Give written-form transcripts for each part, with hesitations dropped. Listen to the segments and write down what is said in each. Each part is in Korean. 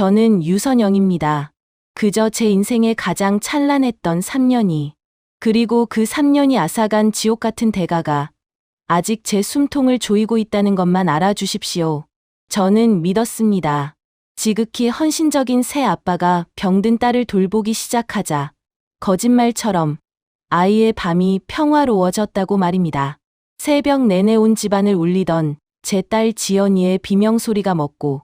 저는 유선영입니다. 그저 제 인생의 가장 찬란했던 3년이, 그리고 그 3년이 앗아간 지옥 같은 대가가 아직 제 숨통을 조이고 있다는 것만 알아주십시오. 저는 믿었습니다. 지극히 헌신적인 새 아빠가 병든 딸을 돌보기 시작하자 거짓말처럼 아이의 밤이 평화로워졌다고 말입니다. 새벽 내내 온 집안을 울리던 제 딸 지연이의 비명소리가 멎고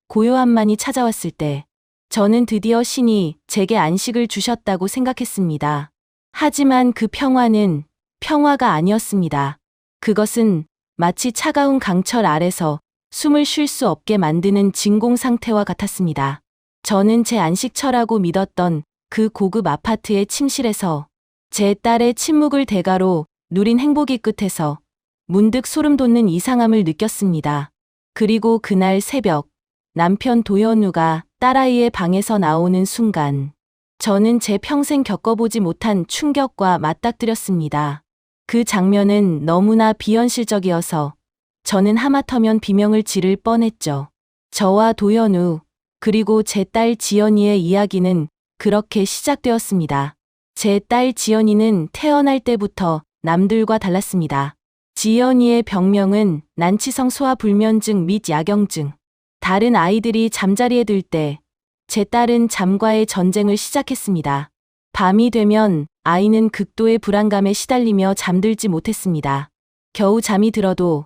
고요함만이 찾아왔을 때 저는 드디어 신이 제게 안식을 주셨다고 생각했습니다. 하지만 그 평화는 평화가 아니었습니다. 그것은 마치 차가운 강철 아래서 숨을 쉴 수 없게 만드는 진공 상태와 같았습니다. 저는 제 안식처라고 믿었던 그 고급 아파트의 침실에서 제 딸의 침묵을 대가로 누린 행복의 끝에서 문득 소름 돋는 이상함을 느꼈습니다. 그리고 그날 새벽, 남편 도연우가 딸아이의 방에서 나오는 순간, 저는 제 평생 겪어보지 못한 충격과 맞닥뜨렸습니다. 그 장면은 너무나 비현실적이어서 저는 하마터면 비명을 지를 뻔했죠. 저와 도연우, 그리고 제 딸 지연이의 이야기는 그렇게 시작되었습니다. 제 딸 지연이는 태어날 때부터 남들과 달랐습니다. 지연이의 병명은 난치성 소화불면증 및 야경증. 다른 아이들이 잠자리에 들 때 제 딸은 잠과의 전쟁을 시작했습니다. 밤이 되면 아이는 극도의 불안감에 시달리며 잠들지 못했습니다. 겨우 잠이 들어도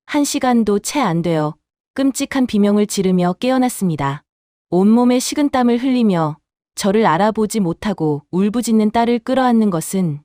1시간도 채 안 되어 끔찍한 비명을 지르며 깨어났습니다. 온몸에 식은땀을 흘리며 저를 알아보지 못하고 울부짖는 딸을 끌어안는 것은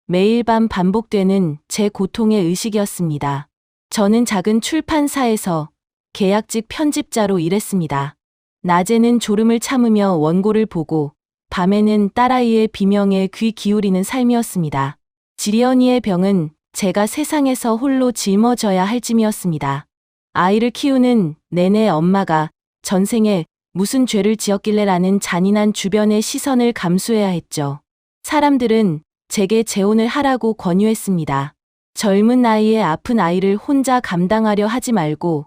매일 밤 반복되는 제 고통의 의식이었습니다. 저는 작은 출판사에서 계약직 편집자로 일했습니다. 낮에는 졸음을 참으며 원고를 보고 밤에는 딸아이의 비명에 귀 기울이는 삶이었습니다. 지연이의 병은 제가 세상에서 홀로 짊어져야 할 짐이었습니다. 아이를 키우는 내내 엄마가 전생에 무슨 죄를 지었길래라는 잔인한 주변의 시선을 감수해야 했죠. 사람들은 제게 재혼을 하라고 권유했습니다. 젊은 나이에 아픈 아이를 혼자 감당하려 하지 말고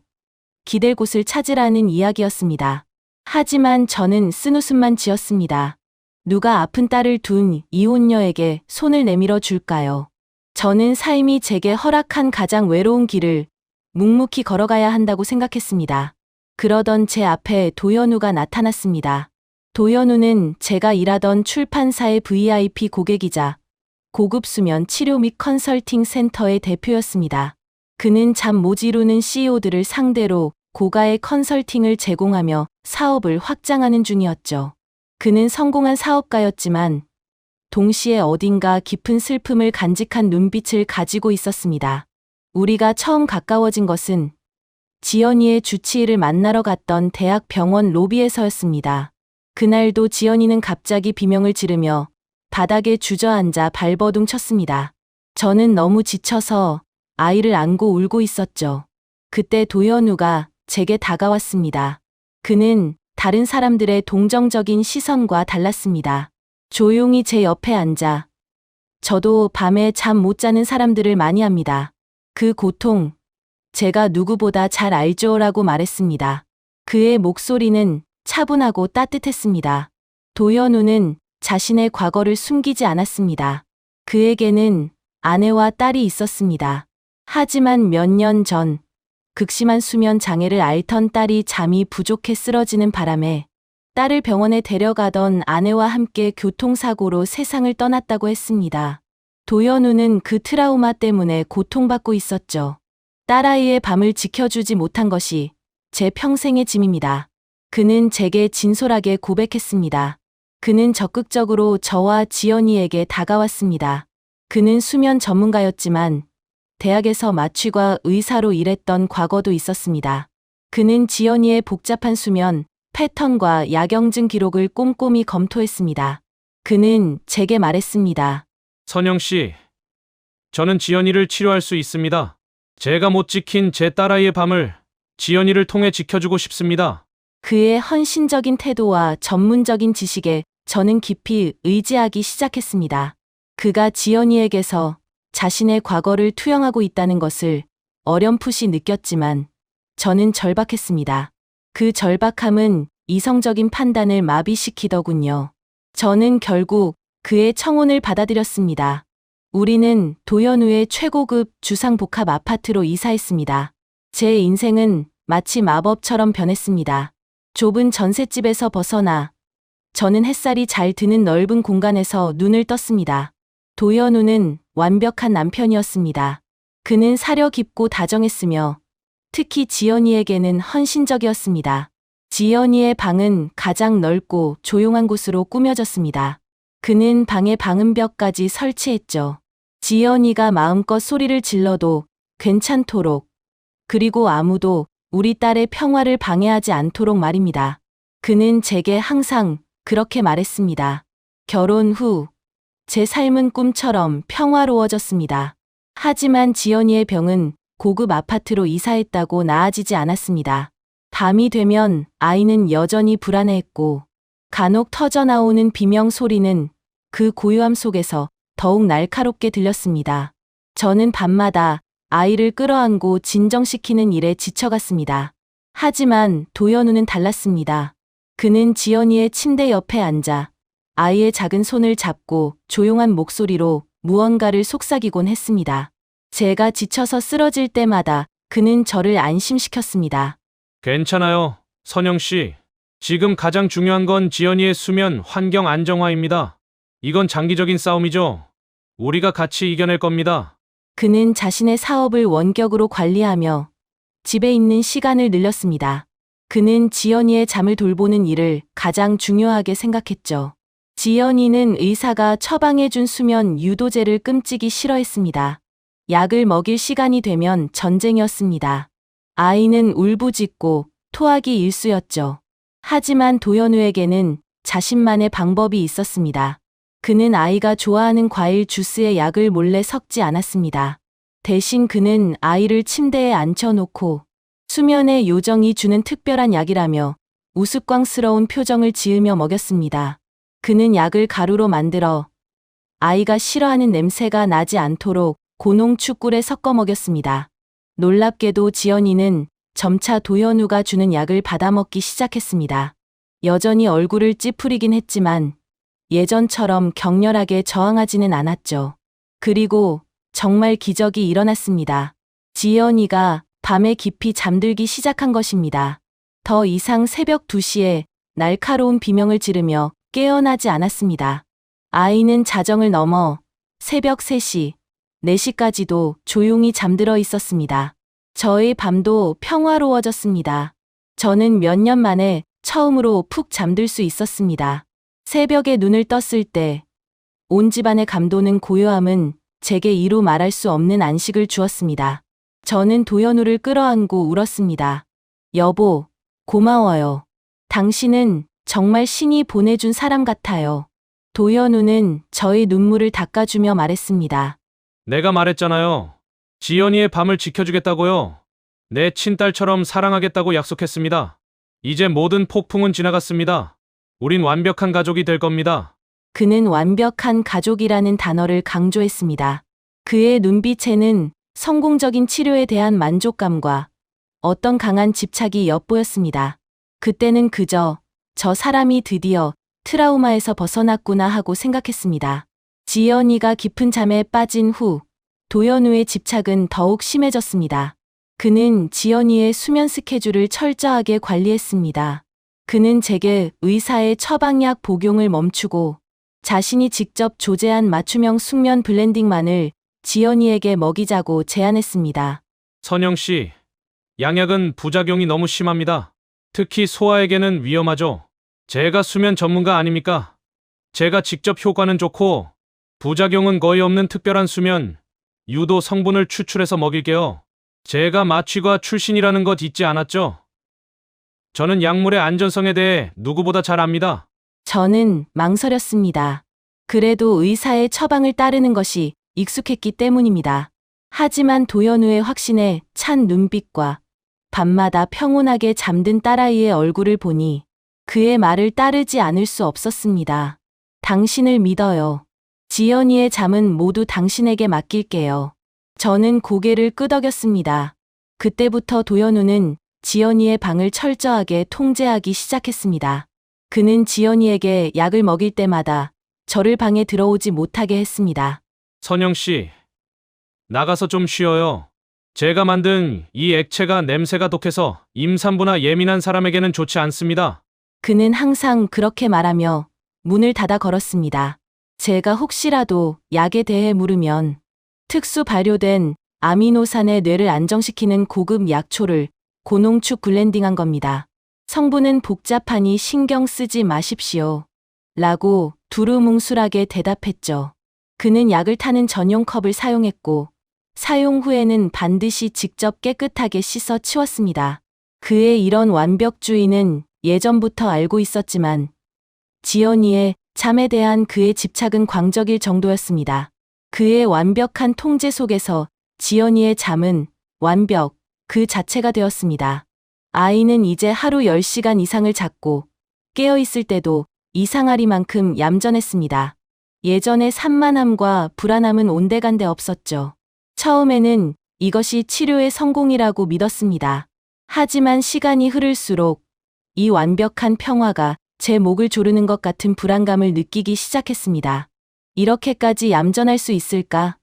기댈 곳을 찾으라는 이야기였습니다. 하지만 저는 쓴웃음만 지었습니다. 누가 아픈 딸을 둔 이혼녀에게 손을 내밀어 줄까요? 저는 삶이 제게 허락한 가장 외로운 길을 묵묵히 걸어가야 한다고 생각했습니다. 그러던 제 앞에 도연우가 나타났습니다. 도연우는 제가 일하던 출판사의 VIP 고객이자 고급 수면 치료 및 컨설팅 센터의 대표였습니다. 그는 잠 못 이루는 CEO들을 상대로 고가의 컨설팅을 제공하며 사업을 확장하는 중이었죠. 그는 성공한 사업가였지만 동시에 어딘가 깊은 슬픔을 간직한 눈빛을 가지고 있었습니다. 우리가 처음 가까워진 것은 지연이의 주치의를 만나러 갔던 대학 병원 로비에서였습니다. 그날도 지연이는 갑자기 비명을 지르며 바닥에 주저앉아 발버둥 쳤습니다. 저는 너무 지쳐서 아이를 안고 울고 있었죠. 그때 도연우가 제게 다가왔습니다. 그는 다른 사람들의 동정적인 시선과 달랐습니다. 조용히 제 옆에 앉아 저도 밤에 잠 못 자는 사람들을 많이 합니다. 그 고통, 제가 누구보다 잘 알죠라고 말했습니다. 그의 목소리는 차분하고 따뜻했습니다. 도연우는 자신의 과거를 숨기지 않았습니다. 그에게는 아내와 딸이 있었습니다. 하지만 몇 년 전 극심한 수면 장애를 앓던 딸이 잠이 부족해 쓰러지는 바람에 딸을 병원에 데려가던 아내와 함께 교통사고로 세상을 떠났다고 했습니다. 도연우는 그 트라우마 때문에 고통받고 있었죠. 딸아이의 밤을 지켜주지 못한 것이 제 평생의 짐입니다. 그는 제게 진솔하게 고백했습니다. 그는 적극적으로 저와 지연이에게 다가왔습니다. 그는 수면 전문가였지만 대학에서 마취과 의사로 일했던 과거도 있었습니다. 그는 지연이의 복잡한 수면 패턴과 야경증 기록을 꼼꼼히 검토했습니다. 그는 제게 말했습니다. 선영 씨, 저는 지연이를 치료할 수 있습니다. 제가 못 지킨 제 딸아이의 밤을 지연이를 통해 지켜주고 싶습니다. 그의 헌신적인 태도와 전문적인 지식에 저는 깊이 의지하기 시작했습니다. 그가 지연이에게서 자신의 과거를 투영하고 있다는 것을 어렴풋이 느꼈지만 저는 절박했습니다. 그 절박함은 이성적인 판단을 마비시키더군요. 저는 결국 그의 청혼을 받아들였습니다. 우리는 도현우의 최고급 주상복합 아파트로 이사했습니다. 제 인생은 마치 마법처럼 변했습니다. 좁은 전셋집에서 벗어나 저는 햇살이 잘 드는 넓은 공간에서 눈을 떴습니다. 도현우는 완벽한 남편이었습니다. 그는 사려 깊고 다정했으며 특히 지연이에게는 헌신적이었습니다. 지연이의 방은 가장 넓고 조용한 곳으로 꾸며졌습니다. 그는 방에 방음벽까지 설치했죠. 지연이가 마음껏 소리를 질러도 괜찮도록, 그리고 아무도 우리 딸의 평화를 방해하지 않도록 말입니다. 그는 제게 항상 그렇게 말했습니다. 결혼 후 제 삶은 꿈처럼 평화로워졌습니다. 하지만 지연이의 병은 고급 아파트로 이사했다고 나아지지 않았습니다. 밤이 되면 아이는 여전히 불안해했고 간혹 터져나오는 비명 소리는 그 고요함 속에서 더욱 날카롭게 들렸습니다. 저는 밤마다 아이를 끌어안고 진정시키는 일에 지쳐갔습니다. 하지만 도현우는 달랐습니다. 그는 지연이의 침대 옆에 앉아 아이의 작은 손을 잡고 조용한 목소리로 무언가를 속삭이곤 했습니다. 제가 지쳐서 쓰러질 때마다 그는 저를 안심시켰습니다. 괜찮아요, 선영 씨. 지금 가장 중요한 건 지연이의 수면 환경 안정화입니다. 이건 장기적인 싸움이죠. 우리가 같이 이겨낼 겁니다. 그는 자신의 사업을 원격으로 관리하며 집에 있는 시간을 늘렸습니다. 그는 지연이의 잠을 돌보는 일을 가장 중요하게 생각했죠. 지연이는 의사가 처방해준 수면 유도제를 끔찍이 싫어했습니다. 약을 먹일 시간이 되면 전쟁이었습니다. 아이는 울부짖고 토하기 일쑤였죠. 하지만 도현우에게는 자신만의 방법이 있었습니다. 그는 아이가 좋아하는 과일 주스에 약을 몰래 섞지 않았습니다. 대신 그는 아이를 침대에 앉혀놓고 수면의 요정이 주는 특별한 약이라며 우스꽝스러운 표정을 지으며 먹였습니다. 그는 약을 가루로 만들어 아이가 싫어하는 냄새가 나지 않도록 고농축꿀에 섞어 먹였습니다. 놀랍게도 지연이는 점차 도현우가 주는 약을 받아먹기 시작했습니다. 여전히 얼굴을 찌푸리긴 했지만 예전처럼 격렬하게 저항하지는 않았죠. 그리고 정말 기적이 일어났습니다. 지연이가 밤에 깊이 잠들기 시작한 것입니다. 더 이상 새벽 2시에 날카로운 비명을 지르며 깨어나지 않았습니다. 아이는 자정을 넘어 새벽 3시, 4시까지도 조용히 잠들어 있었습니다. 저의 밤도 평화로워졌습니다. 저는 몇 년 만에 처음으로 푹 잠들 수 있었습니다. 새벽에 눈을 떴을 때 온 집안의 감도는 고요함은 제게 이루 말할 수 없는 안식을 주었습니다. 저는 도현우를 끌어안고 울었습니다. 여보, 고마워요. 당신은 정말 신이 보내준 사람 같아요. 도현우는 저의 눈물을 닦아주며 말했습니다. 내가 말했잖아요. 지연이의 밤을 지켜주겠다고요. 내 친딸처럼 사랑하겠다고 약속했습니다. 이제 모든 폭풍은 지나갔습니다. 우린 완벽한 가족이 될 겁니다. 그는 완벽한 가족이라는 단어를 강조했습니다. 그의 눈빛에는 성공적인 치료에 대한 만족감과 어떤 강한 집착이 엿보였습니다. 그때는 그저 저 사람이 드디어 트라우마에서 벗어났구나 하고 생각했습니다. 지연이가 깊은 잠에 빠진 후 도현우의 집착은 더욱 심해졌습니다. 그는 지연이의 수면 스케줄을 철저하게 관리했습니다. 그는 제게 의사의 처방약 복용을 멈추고 자신이 직접 조제한 맞춤형 숙면 블렌딩만을 지연이에게 먹이자고 제안했습니다. 선영 씨, 양약은 부작용이 너무 심합니다. 특히 소아에게는 위험하죠. 제가 수면 전문가 아닙니까? 제가 직접 효과는 좋고 부작용은 거의 없는 특별한 수면, 유도 성분을 추출해서 먹일게요. 제가 마취과 출신이라는 것 잊지 않았죠? 저는 약물의 안전성에 대해 누구보다 잘 압니다. 저는 망설였습니다. 그래도 의사의 처방을 따르는 것이 익숙했기 때문입니다. 하지만 도현우의 확신에 찬 눈빛과 밤마다 평온하게 잠든 딸아이의 얼굴을 보니 그의 말을 따르지 않을 수 없었습니다. 당신을 믿어요. 지연이의 잠은 모두 당신에게 맡길게요. 저는 고개를 끄덕였습니다. 그때부터 도현우는 지연이의 방을 철저하게 통제하기 시작했습니다. 그는 지연이에게 약을 먹일 때마다 저를 방에 들어오지 못하게 했습니다. 선영 씨, 나가서 좀 쉬어요. 제가 만든 이 액체가 냄새가 독해서 임산부나 예민한 사람에게는 좋지 않습니다. 그는 항상 그렇게 말하며 문을 닫아 걸었습니다. 제가 혹시라도 약에 대해 물으면 특수 발효된 아미노산의 뇌를 안정시키는 고급 약초를 고농축 블렌딩한 겁니다. 성분은 복잡하니 신경 쓰지 마십시오. 라고 두루뭉술하게 대답했죠. 그는 약을 타는 전용 컵을 사용했고 사용 후에는 반드시 직접 깨끗하게 씻어 치웠습니다. 그의 이런 완벽주의는 예전부터 알고 있었지만 지연이의 잠에 대한 그의 집착은 광적일 정도였습니다. 그의 완벽한 통제 속에서 지연이의 잠은 완벽 그 자체가 되었습니다. 아이는 이제 하루 10시간 이상을 잤고 깨어있을 때도 이상하리만큼 얌전했습니다. 예전의 산만함과 불안함은 온데간데 없었죠. 처음에는 이것이 치료의 성공이라고 믿었습니다. 하지만 시간이 흐를수록 이 완벽한 평화가 제 목을 조르는 것 같은 불안감을 느끼기 시작했습니다. 이렇게까지 얌전할 수 있을까?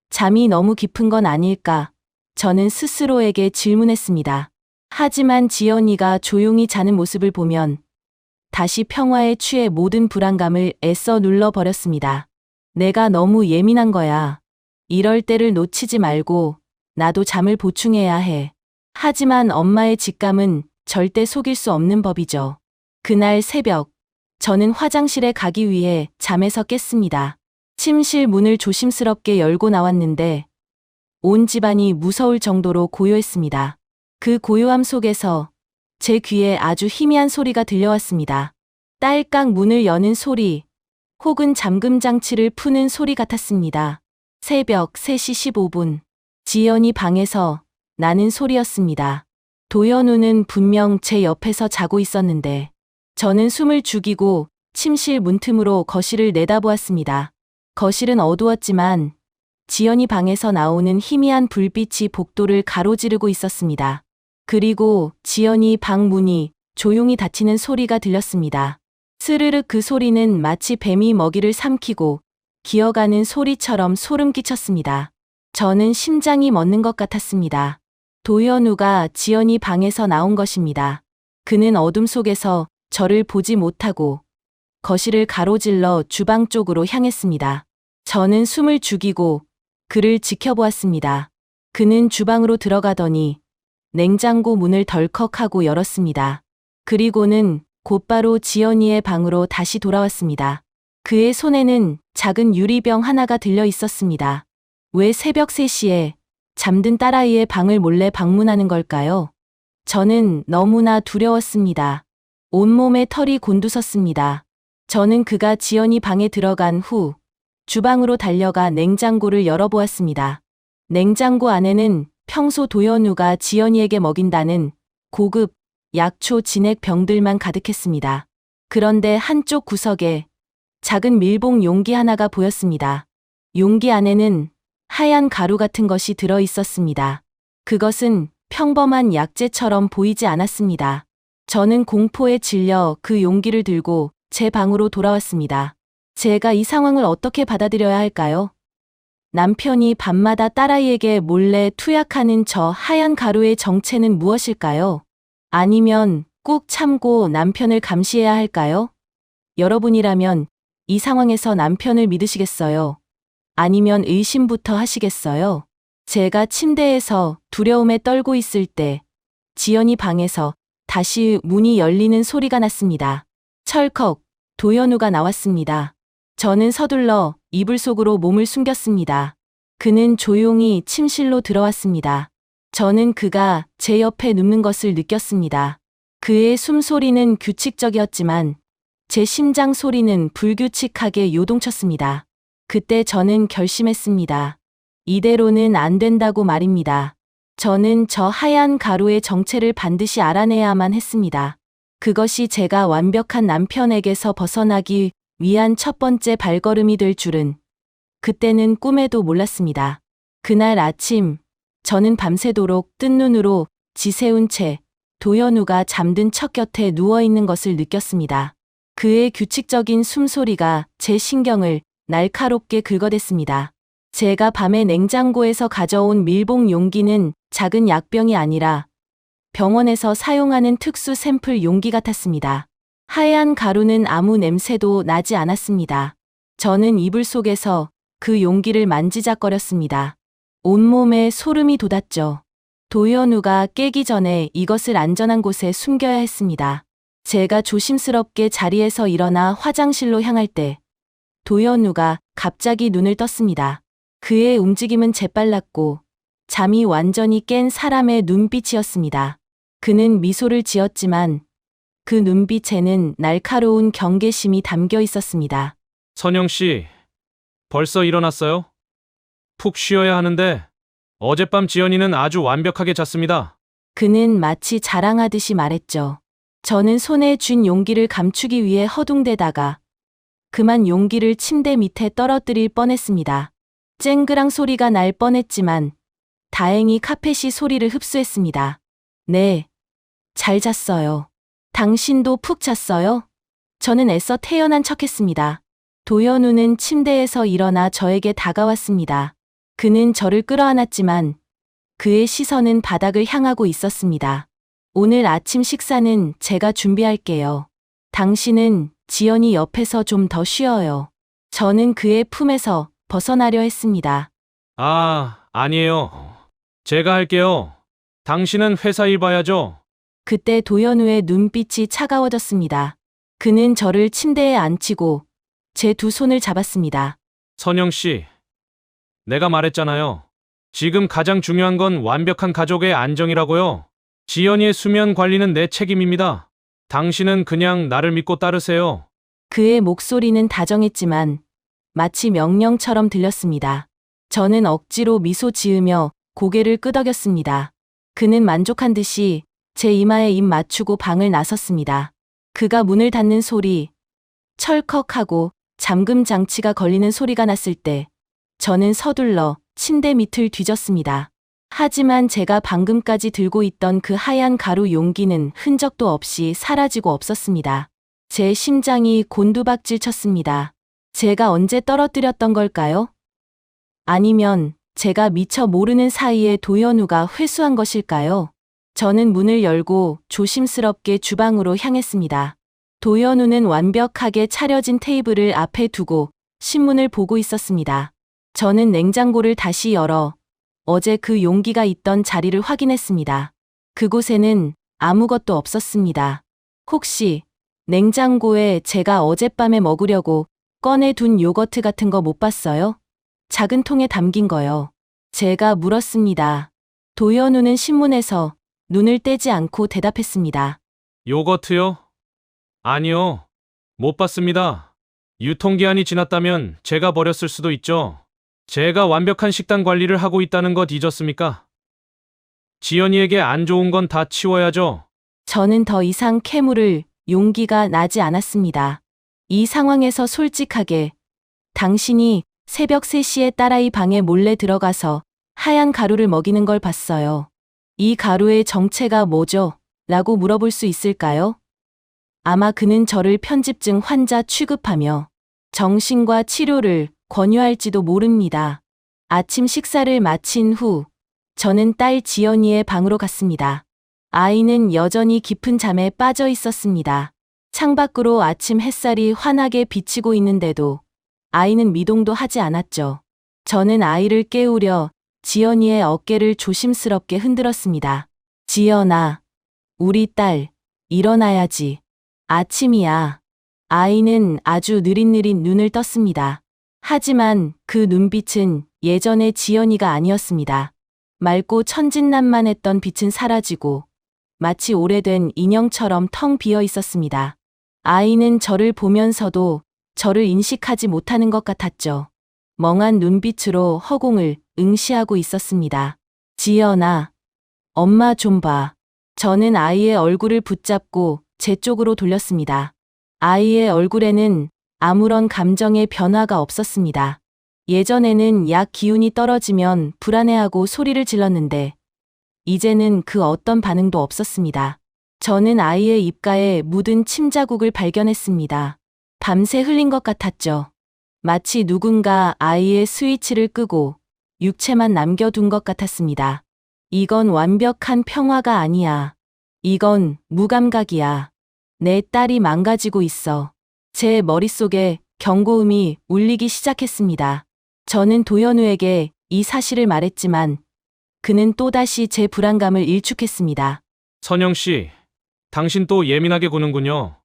잠이 너무 깊은 건 아닐까? 저는 스스로에게 질문했습니다. 하지만 지연이가 조용히 자는 모습을 보면 다시 평화에 취해 모든 불안감을 애써 눌러버렸습니다. 내가 너무 예민한 거야. 이럴 때를 놓치지 말고 나도 잠을 보충해야 해. 하지만 엄마의 직감은 절대 속일 수 없는 법이죠. 그날 새벽, 저는 화장실에 가기 위해 잠에서 깼습니다. 침실 문을 조심스럽게 열고 나왔는데 온 집안이 무서울 정도로 고요했습니다. 그 고요함 속에서 제 귀에 아주 희미한 소리가 들려왔습니다. 딸깍 문을 여는 소리, 혹은 잠금 장치를 푸는 소리 같았습니다. 새벽 3시 15분, 지연이 방에서 나는 소리였습니다. 도연우는 분명 제 옆에서 자고 있었는데 저는 숨을 죽이고 침실 문틈으로 거실을 내다보았습니다. 거실은 어두웠지만 지연이 방에서 나오는 희미한 불빛이 복도를 가로지르고 있었습니다. 그리고 지연이 방 문이 조용히 닫히는 소리가 들렸습니다. 스르륵 그 소리는 마치 뱀이 먹이를 삼키고 기어가는 소리처럼 소름 끼쳤습니다. 저는 심장이 멎는 것 같았습니다. 도연우가 지연이 방에서 나온 것입니다. 그는 어둠 속에서 저를 보지 못하고 거실을 가로질러 주방 쪽으로 향했습니다. 저는 숨을 죽이고 그를 지켜보았습니다. 그는 주방으로 들어가더니 냉장고 문을 덜컥하고 열었습니다. 그리고는 곧바로 지연이의 방으로 다시 돌아왔습니다. 그의 손에는 작은 유리병 하나가 들려 있었습니다. 왜 새벽 3시에 잠든 딸아이의 방을 몰래 방문하는 걸까요? 저는 너무나 두려웠습니다. 온몸에 털이 곤두섰습니다. 저는 그가 지연이 방에 들어간 후 주방으로 달려가 냉장고를 열어보았습니다. 냉장고 안에는 평소 도연우가 지연이에게 먹인다는 고급 약초 진액 병들만 가득했습니다. 그런데 한쪽 구석에 작은 밀봉 용기 하나가 보였습니다. 용기 안에는 하얀 가루 같은 것이 들어 있었습니다. 그것은 평범한 약재처럼 보이지 않았습니다. 저는 공포에 질려 그 용기를 들고 제 방으로 돌아왔습니다. 제가 이 상황을 어떻게 받아들여야 할까요? 남편이 밤마다 딸아이에게 몰래 투약하는 저 하얀 가루의 정체는 무엇일까요? 아니면 꾹 참고 남편을 감시해야 할까요? 여러분이라면 이 상황에서 남편을 믿으시겠어요? 아니면 의심부터 하시겠어요? 제가 침대에서 두려움에 떨고 있을 때 지연이 방에서 다시 문이 열리는 소리가 났습니다. 철컥, 도연우가 나왔습니다. 저는 서둘러 이불 속으로 몸을 숨겼습니다. 그는 조용히 침실로 들어왔습니다. 저는 그가 제 옆에 눕는 것을 느꼈습니다. 그의 숨소리는 규칙적이었지만 제 심장 소리는 불규칙하게 요동쳤습니다. 그때 저는 결심했습니다. 이대로는 안 된다고 말입니다. 저는 저 하얀 가루의 정체를 반드시 알아내야만 했습니다. 그것이 제가 완벽한 남편에게서 벗어나기 위한 첫 번째 발걸음이 될 줄은 그때는 꿈에도 몰랐습니다. 그날 아침, 저는 밤새도록 뜬 눈으로 지새운 채 도연우가 잠든 척 곁에 누워있는 것을 느꼈습니다. 그의 규칙적인 숨소리가 제 신경을 날카롭게 긁어댔습니다. 제가 밤에 냉장고에서 가져온 밀봉 용기는 작은 약병이 아니라 병원에서 사용하는 특수 샘플 용기 같았습니다. 하얀 가루는 아무 냄새도 나지 않았습니다. 저는 이불 속에서 그 용기를 만지작거렸습니다. 온몸에 소름이 돋았죠. 도연우가 깨기 전에 이것을 안전한 곳에 숨겨야 했습니다. 제가 조심스럽게 자리에서 일어나 화장실로 향할 때 도연우가 갑자기 눈을 떴습니다. 그의 움직임은 재빨랐고 잠이 완전히 깬 사람의 눈빛이었습니다. 그는 미소를 지었지만 그 눈빛에는 날카로운 경계심이 담겨 있었습니다. 선영 씨, 벌써 일어났어요? 푹 쉬어야 하는데 어젯밤 지연이는 아주 완벽하게 잤습니다. 그는 마치 자랑하듯이 말했죠. 저는 손에 쥔 용기를 감추기 위해 허둥대다가 그만 용기를 침대 밑에 떨어뜨릴 뻔했습니다. 쨍그랑 소리가 날 뻔했지만 다행히 카펫이 소리를 흡수했습니다. 네, 잘 잤어요. 당신도 푹 잤어요? 저는 애써 태연한 척했습니다. 도연우는 침대에서 일어나 저에게 다가왔습니다. 그는 저를 끌어안았지만 그의 시선은 바닥을 향하고 있었습니다. 오늘 아침 식사는 제가 준비할게요. 당신은 지연이 옆에서 좀 더 쉬어요. 저는 그의 품에서 벗어나려 했습니다. 아니에요. 제가 할게요. 당신은 회사 일 봐야죠. 그때 도연우의 눈빛이 차가워졌습니다. 그는 저를 침대에 앉히고 제 두 손을 잡았습니다. 선영 씨, 내가 말했잖아요. 지금 가장 중요한 건 완벽한 가족의 안정이라고요. 지연이의 수면 관리는 내 책임입니다. 당신은 그냥 나를 믿고 따르세요. 그의 목소리는 다정했지만 마치 명령처럼 들렸습니다. 저는 억지로 미소 지으며 고개를 끄덕였습니다. 그는 만족한 듯이 제 이마에 입 맞추고 방을 나섰습니다. 그가 문을 닫는 소리, 철컥하고 잠금 장치가 걸리는 소리가 났을 때 저는 서둘러 침대 밑을 뒤졌습니다. 하지만 제가 방금까지 들고 있던 그 하얀 가루 용기는 흔적도 없이 사라지고 없었습니다. 제 심장이 곤두박질 쳤습니다. 제가 언제 떨어뜨렸던 걸까요? 아니면 제가 미처 모르는 사이에 도연우가 회수한 것일까요? 저는 문을 열고 조심스럽게 주방으로 향했습니다. 도연우는 완벽하게 차려진 테이블을 앞에 두고 신문을 보고 있었습니다. 저는 냉장고를 다시 열어 어제 그 용기가 있던 자리를 확인했습니다. 그곳에는 아무것도 없었습니다. 혹시 냉장고에 제가 어젯밤에 먹으려고 꺼내둔 요거트 같은 거 못 봤어요? 작은 통에 담긴 거요. 제가 물었습니다. 도연우는 신문에서 눈을 떼지 않고 대답했습니다. 요거트요? 아니요. 못 봤습니다. 유통기한이 지났다면 제가 버렸을 수도 있죠. 제가 완벽한 식단 관리를 하고 있다는 것 잊었습니까? 지연이에게 안 좋은 건 다 치워야죠. 저는 더 이상 캐물을 용기가 나지 않았습니다. 이 상황에서 솔직하게 당신이 새벽 3시에 딸아이 방에 몰래 들어가서 하얀 가루를 먹이는 걸 봤어요. 이 가루의 정체가 뭐죠? 라고 물어볼 수 있을까요? 아마 그는 저를 편집증 환자 취급하며 정신과 치료를 권유할지도 모릅니다. 아침 식사를 마친 후 저는 딸 지연이의 방으로 갔습니다. 아이는 여전히 깊은 잠에 빠져 있었습니다. 창밖으로 아침 햇살이 환하게 비치고 있는데도 아이는 미동도 하지 않았죠. 저는 아이를 깨우려 지연이의 어깨를 조심스럽게 흔들었습니다. 지연아, 우리 딸, 일어나야지. 아침이야. 아이는 아주 느릿느릿 눈을 떴습니다. 하지만 그 눈빛은 예전의 지연이가 아니었습니다. 맑고 천진난만했던 빛은 사라지고 마치 오래된 인형처럼 텅 비어 있었습니다. 아이는 저를 보면서도 저를 인식하지 못하는 것 같았죠. 멍한 눈빛으로 허공을 응시하고 있었습니다. 지연아, 엄마 좀 봐. 저는 아이의 얼굴을 붙잡고 제 쪽으로 돌렸습니다. 아이의 얼굴에는 아무런 감정의 변화가 없었습니다. 예전에는 약 기운이 떨어지면 불안해하고 소리를 질렀는데 이제는 그 어떤 반응도 없었습니다. 저는 아이의 입가에 묻은 침자국을 발견했습니다. 밤새 흘린 것 같았죠. 마치 누군가 아이의 스위치를 끄고 육체만 남겨둔 것 같았습니다. 이건 완벽한 평화가 아니야. 이건 무감각이야. 내 딸이 망가지고 있어. 제 머릿속에 경고음이 울리기 시작했습니다. 저는 도연우에게 이 사실을 말했지만 그는 또다시 제 불안감을 일축했습니다. 선영 씨, 당신 또 예민하게 구는군요.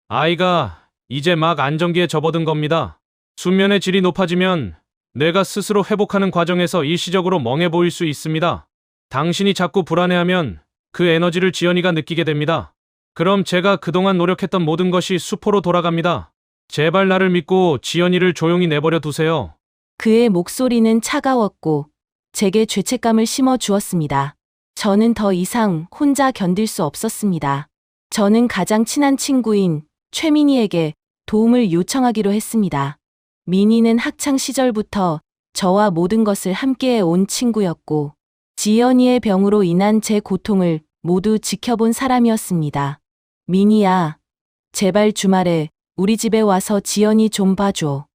아이가 이제 막 안정기에 접어든 겁니다. 수면의 질이 높아지면 뇌가 스스로 회복하는 과정에서 일시적으로 멍해 보일 수 있습니다. 당신이 자꾸 불안해하면 그 에너지를 지연이가 느끼게 됩니다. 그럼 제가 그동안 노력했던 모든 것이 수포로 돌아갑니다. 제발 나를 믿고 지연이를 조용히 내버려 두세요. 그의 목소리는 차가웠고 제게 죄책감을 심어 주었습니다. 저는 더 이상 혼자 견딜 수 없었습니다. 저는 가장 친한 친구인 최민희에게 도움을 요청하기로 했습니다. 민희는 학창 시절부터 저와 모든 것을 함께해 온 친구였고 지연이의 병으로 인한 제 고통을 모두 지켜본 사람이었습니다. 민희야, 제발 주말에 우리 집에 와서 지연이 좀 봐줘.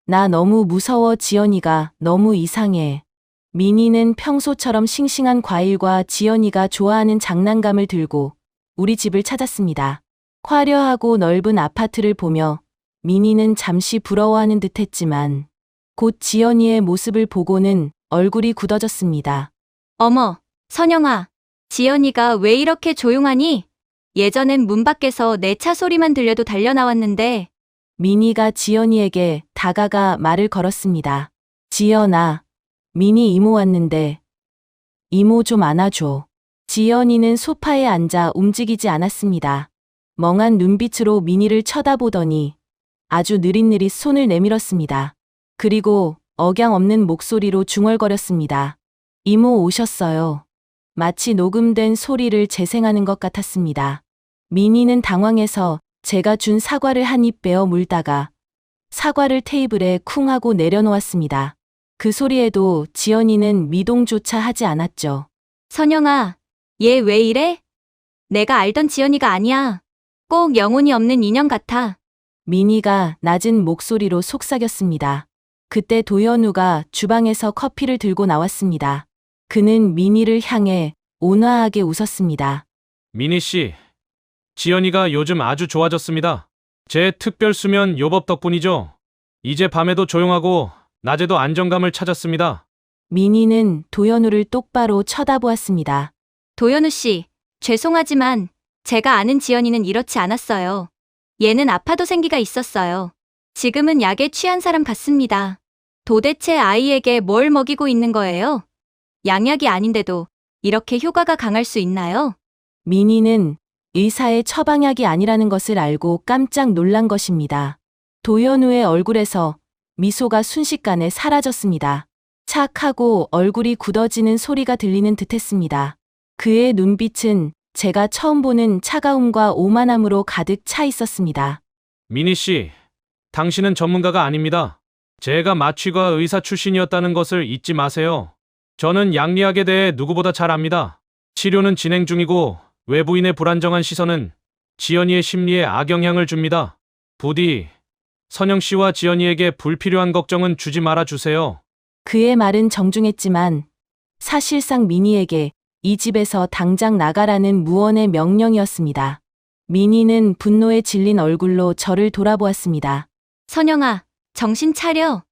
나 너무 무서워. 지연이가 너무 이상해. 민희는 평소처럼 싱싱한 과일과 지연이가 좋아하는 장난감을 들고 우리 집을 찾았습니다. 화려하고 넓은 아파트를 보며 민희는 잠시 부러워하는 듯 했지만 곧 지연이의 모습을 보고는 얼굴이 굳어졌습니다. 어머, 선영아. 지연이가 왜 이렇게 조용하니? 예전엔 문 밖에서 내 차 소리만 들려도 달려나왔는데. 민희가 지연이에게 다가가 말을 걸었습니다. 지연아, 민희 이모 왔는데 이모 좀 안아줘. 지연이는 소파에 앉아 움직이지 않았습니다. 멍한 눈빛으로 민희를 쳐다보더니 아주 느릿느릿 손을 내밀었습니다. 그리고 억양 없는 목소리로 중얼거렸습니다. 이모 오셨어요. 마치 녹음된 소리를 재생하는 것 같았습니다. 민희는 당황해서 제가 준 사과를 한 입 베어 물다가 사과를 테이블에 쿵 하고 내려놓았습니다. 그 소리에도 지연이는 미동조차 하지 않았죠. 선영아, 얘 왜 이래? 내가 알던 지연이가 아니야. 꼭 영혼이 없는 인형 같아. 민희가 낮은 목소리로 속삭였습니다. 그때 도연우가 주방에서 커피를 들고 나왔습니다. 그는 민희를 향해 온화하게 웃었습니다. 민희 씨, 지연이가 요즘 아주 좋아졌습니다. 제 특별 수면 요법 덕분이죠. 이제 밤에도 조용하고 낮에도 안정감을 찾았습니다. 민희는 도연우를 똑바로 쳐다보았습니다. 도연우 씨, 죄송하지만 제가 아는 지연이는 이렇지 않았어요. 얘는 아파도 생기가 있었어요. 지금은 약에 취한 사람 같습니다. 도대체 아이에게 뭘 먹이고 있는 거예요? 양약이 아닌데도 이렇게 효과가 강할 수 있나요? 민희는 의사의 처방약이 아니라는 것을 알고 깜짝 놀란 것입니다. 도연우의 얼굴에서 미소가 순식간에 사라졌습니다. 착하고 얼굴이 굳어지는 소리가 들리는 듯했습니다. 그의 눈빛은 제가 처음 보는 차가움과 오만함으로 가득 차 있었습니다. 민희 씨, 당신은 전문가가 아닙니다. 제가 마취과 의사 출신이었다는 것을 잊지 마세요. 저는 양리학에 대해 누구보다 잘 압니다. 치료는 진행 중이고 외부인의 불안정한 시선은 지연이의 심리에 악영향을 줍니다. 부디 선영 씨와 지연이에게 불필요한 걱정은 주지 말아 주세요. 그의 말은 정중했지만 사실상 민희에게 이 집에서 당장 나가라는 무언의 명령이었습니다. 민희는 분노에 질린 얼굴로 저를 돌아보았습니다. 선영아, 정신 차려.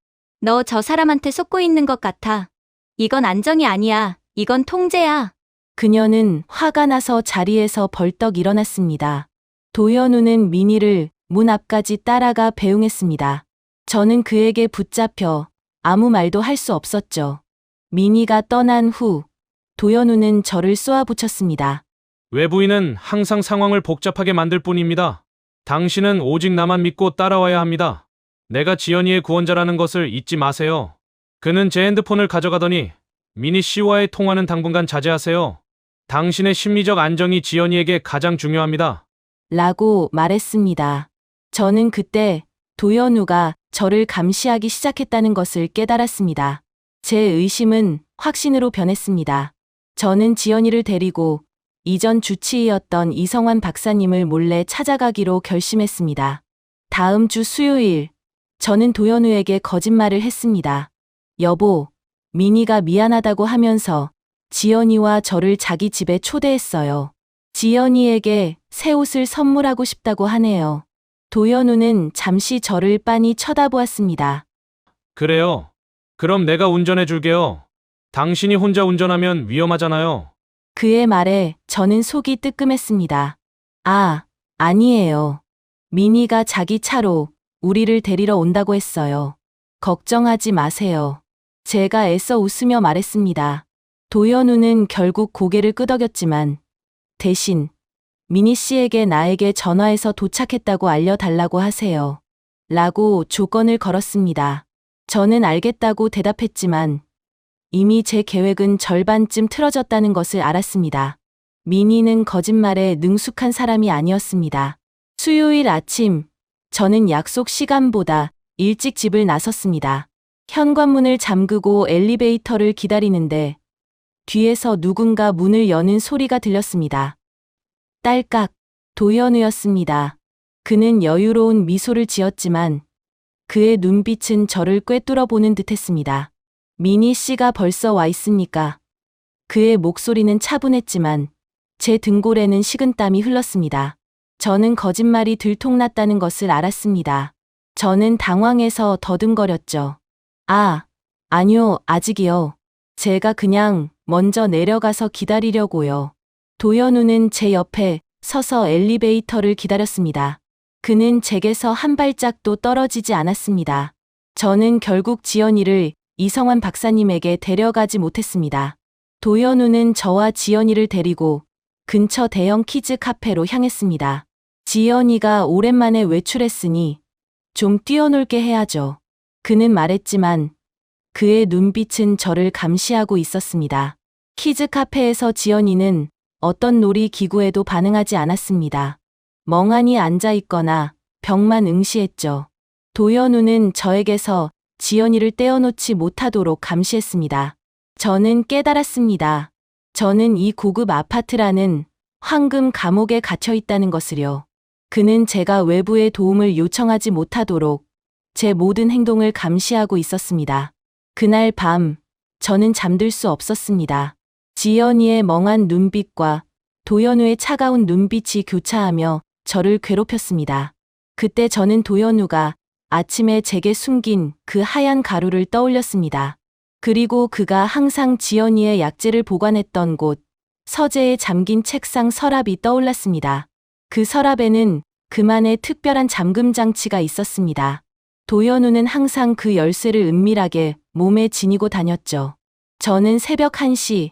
너 저 사람한테 속고 있는 것 같아. 이건 안정이 아니야. 이건 통제야. 그녀는 화가 나서 자리에서 벌떡 일어났습니다. 도연우는 민희를 문 앞까지 따라가 배웅했습니다. 저는 그에게 붙잡혀 아무 말도 할 수 없었죠. 민희가 떠난 후 도연우는 저를 쏘아붙였습니다. 외부인은 항상 상황을 복잡하게 만들 뿐입니다. 당신은 오직 나만 믿고 따라와야 합니다. 내가 지연이의 구원자라는 것을 잊지 마세요. 그는 제 핸드폰을 가져가더니 민희 씨와의 통화는 당분간 자제하세요. 당신의 심리적 안정이 지연이에게 가장 중요합니다. 라고 말했습니다. 저는 그때 도연우가 저를 감시하기 시작했다는 것을 깨달았습니다. 제 의심은 확신으로 변했습니다. 저는 지연이를 데리고 이전 주치의였던 이성환 박사님을 몰래 찾아가기로 결심했습니다. 다음 주 수요일, 저는 도연우에게 거짓말을 했습니다. 여보, 민희가 미안하다고 하면서 지연이와 저를 자기 집에 초대했어요. 지연이에게 새 옷을 선물하고 싶다고 하네요. 도연우는 잠시 저를 빤히 쳐다보았습니다. 그래요. 그럼 내가 운전해 줄게요. 당신이 혼자 운전하면 위험하잖아요. 그의 말에 저는 속이 뜨끔했습니다. 아, 아니에요. 민희가 자기 차로 우리를 데리러 온다고 했어요. 걱정하지 마세요. 제가 애써 웃으며 말했습니다. 도연우는 결국 고개를 끄덕였지만 대신 민희 씨에게 나에게 전화해서 도착했다고 알려달라고 하세요. 라고 조건을 걸었습니다. 저는 알겠다고 대답했지만 이미 제 계획은 절반쯤 틀어졌다는 것을 알았습니다. 민희는 거짓말에 능숙한 사람이 아니었습니다. 수요일 아침, 저는 약속 시간보다 일찍 집을 나섰습니다. 현관문을 잠그고 엘리베이터를 기다리는데 뒤에서 누군가 문을 여는 소리가 들렸습니다. 딸깍, 도연우였습니다. 그는 여유로운 미소를 지었지만 그의 눈빛은 저를 꿰뚫어 보는 듯했습니다. 민희 씨가 벌써 와 있습니까? 그의 목소리는 차분했지만 제 등골에는 식은땀이 흘렀습니다. 저는 거짓말이 들통났다는 것을 알았습니다. 저는 당황해서 더듬거렸죠. 아, 아니요, 아직이요. 제가 그냥 먼저 내려가서 기다리려고요. 도연우는 제 옆에 서서 엘리베이터를 기다렸습니다. 그는 제게서 한 발짝도 떨어지지 않았습니다. 저는 결국 지연이를 이성환 박사님에게 데려가지 못했습니다. 도연우는 저와 지연이를 데리고 근처 대형 키즈 카페로 향했습니다. 지연이가 오랜만에 외출했으니 좀 뛰어놀게 해야죠. 그는 말했지만 그의 눈빛은 저를 감시하고 있었습니다. 키즈 카페에서 지연이는 어떤 놀이 기구에도 반응하지 않았습니다. 멍하니 앉아 있거나 벽만 응시했죠. 도연우는 저에게서 지연이를 떼어놓지 못하도록 감시했습니다. 저는 깨달았습니다. 저는 이 고급 아파트라는 황금 감옥에 갇혀 있다는 것을요. 그는 제가 외부의 도움을 요청하지 못하도록 제 모든 행동을 감시하고 있었습니다. 그날 밤, 저는 잠들 수 없었습니다. 지연이의 멍한 눈빛과 도연우의 차가운 눈빛이 교차하며 저를 괴롭혔습니다. 그때 저는 도연우가 아침에 제게 숨긴 그 하얀 가루를 떠올렸습니다. 그리고 그가 항상 지연이의 약재를 보관했던 곳, 서재에 잠긴 책상 서랍이 떠올랐습니다. 그 서랍에는 그만의 특별한 잠금 장치가 있었습니다. 도연우는 항상 그 열쇠를 은밀하게 몸에 지니고 다녔죠. 저는 새벽 1시,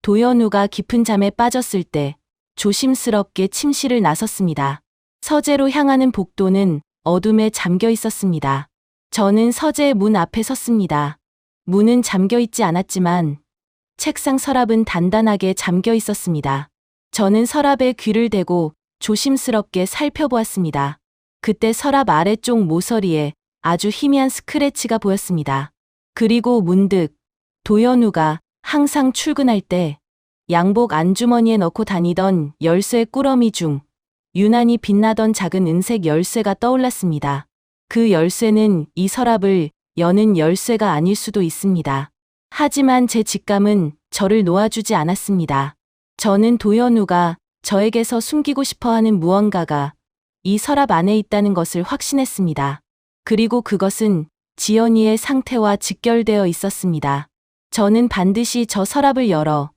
도연우가 깊은 잠에 빠졌을 때 조심스럽게 침실을 나섰습니다. 서재로 향하는 복도는 어둠에 잠겨 있었습니다. 저는 서재 문 앞에 섰습니다. 문은 잠겨 있지 않았지만 책상 서랍은 단단하게 잠겨 있었습니다. 저는 서랍에 귀를 대고 조심스럽게 살펴보았습니다. 그때 서랍 아래쪽 모서리에 아주 희미한 스크래치가 보였습니다. 그리고 문득 도연우가 항상 출근할 때 양복 안주머니에 넣고 다니던 열쇠 꾸러미 중 유난히 빛나던 작은 은색 열쇠가 떠올랐습니다. 그 열쇠는 이 서랍을 여는 열쇠가 아닐 수도 있습니다. 하지만 제 직감은 저를 놓아주지 않았습니다. 저는 도연우가 저에게서 숨기고 싶어하는 무언가가 이 서랍 안에 있다는 것을 확신했습니다. 그리고 그것은 지연이의 상태와 직결되어 있었습니다. 저는 반드시 저 서랍을 열어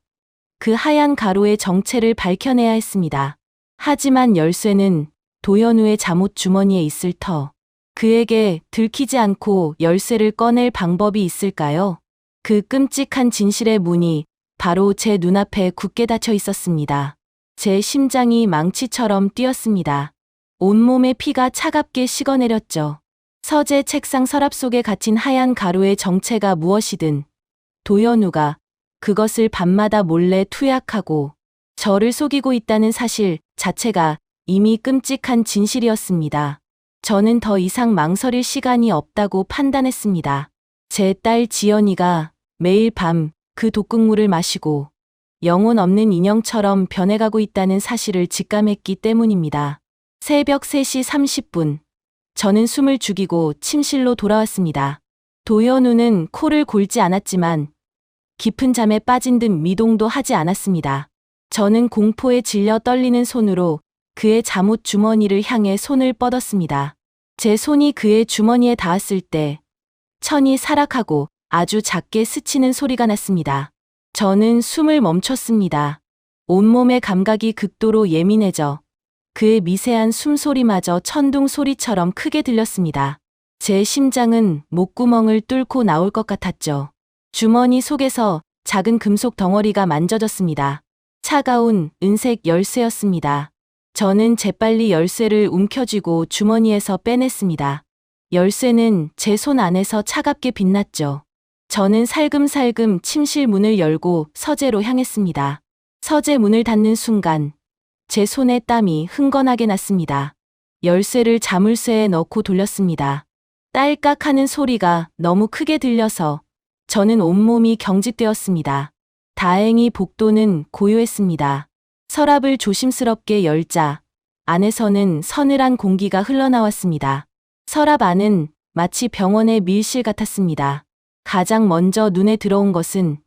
그 하얀 가루의 정체를 밝혀내야 했습니다. 하지만 열쇠는 도연우의 잠옷 주머니에 있을 터. 그에게 들키지 않고 열쇠를 꺼낼 방법이 있을까요? 그 끔찍한 진실의 문이 바로 제 눈앞에 굳게 닫혀 있었습니다. 제 심장이 망치처럼 뛰었습니다. 온몸의 피가 차갑게 식어내렸죠. 서재 책상 서랍 속에 갇힌 하얀 가루의 정체가 무엇이든 도연우가 그것을 밤마다 몰래 투약하고 저를 속이고 있다는 사실 자체가 이미 끔찍한 진실이었습니다. 저는 더 이상 망설일 시간이 없다고 판단했습니다. 제 딸 지연이가 매일 밤 그 독극물을 마시고 영혼 없는 인형처럼 변해가고 있다는 사실을 직감했기 때문입니다. 새벽 3시 30분. 저는 숨을 죽이고 침실로 돌아왔습니다. 도연우는 코를 골지 않았지만 깊은 잠에 빠진 듯 미동도 하지 않았습니다. 저는 공포에 질려 떨리는 손으로 그의 잠옷 주머니를 향해 손을 뻗었습니다. 제 손이 그의 주머니에 닿았을 때 천이 사락하고 아주 작게 스치는 소리가 났습니다. 저는 숨을 멈췄습니다. 온몸의 감각이 극도로 예민해져 그의 미세한 숨소리마저 천둥 소리처럼 크게 들렸습니다. 제 심장은 목구멍을 뚫고 나올 것 같았죠. 주머니 속에서 작은 금속 덩어리가 만져졌습니다. 차가운 은색 열쇠였습니다. 저는 재빨리 열쇠를 움켜쥐고 주머니에서 빼냈습니다. 열쇠는 제 손 안에서 차갑게 빛났죠. 저는 살금살금 침실 문을 열고 서재로 향했습니다. 서재 문을 닫는 순간 제 손에 땀이 흥건하게 났습니다. 열쇠를 자물쇠에 넣고 돌렸습니다. 딸깍 하는 소리가 너무 크게 들려서 저는 온몸이 경직되었습니다. 다행히 복도는 고요했습니다. 서랍을 조심스럽게 열자 안에서는 서늘한 공기가 흘러나왔습니다. 서랍 안은 마치 병원의 밀실 같았습니다. 가장 먼저 눈에 들어온 것은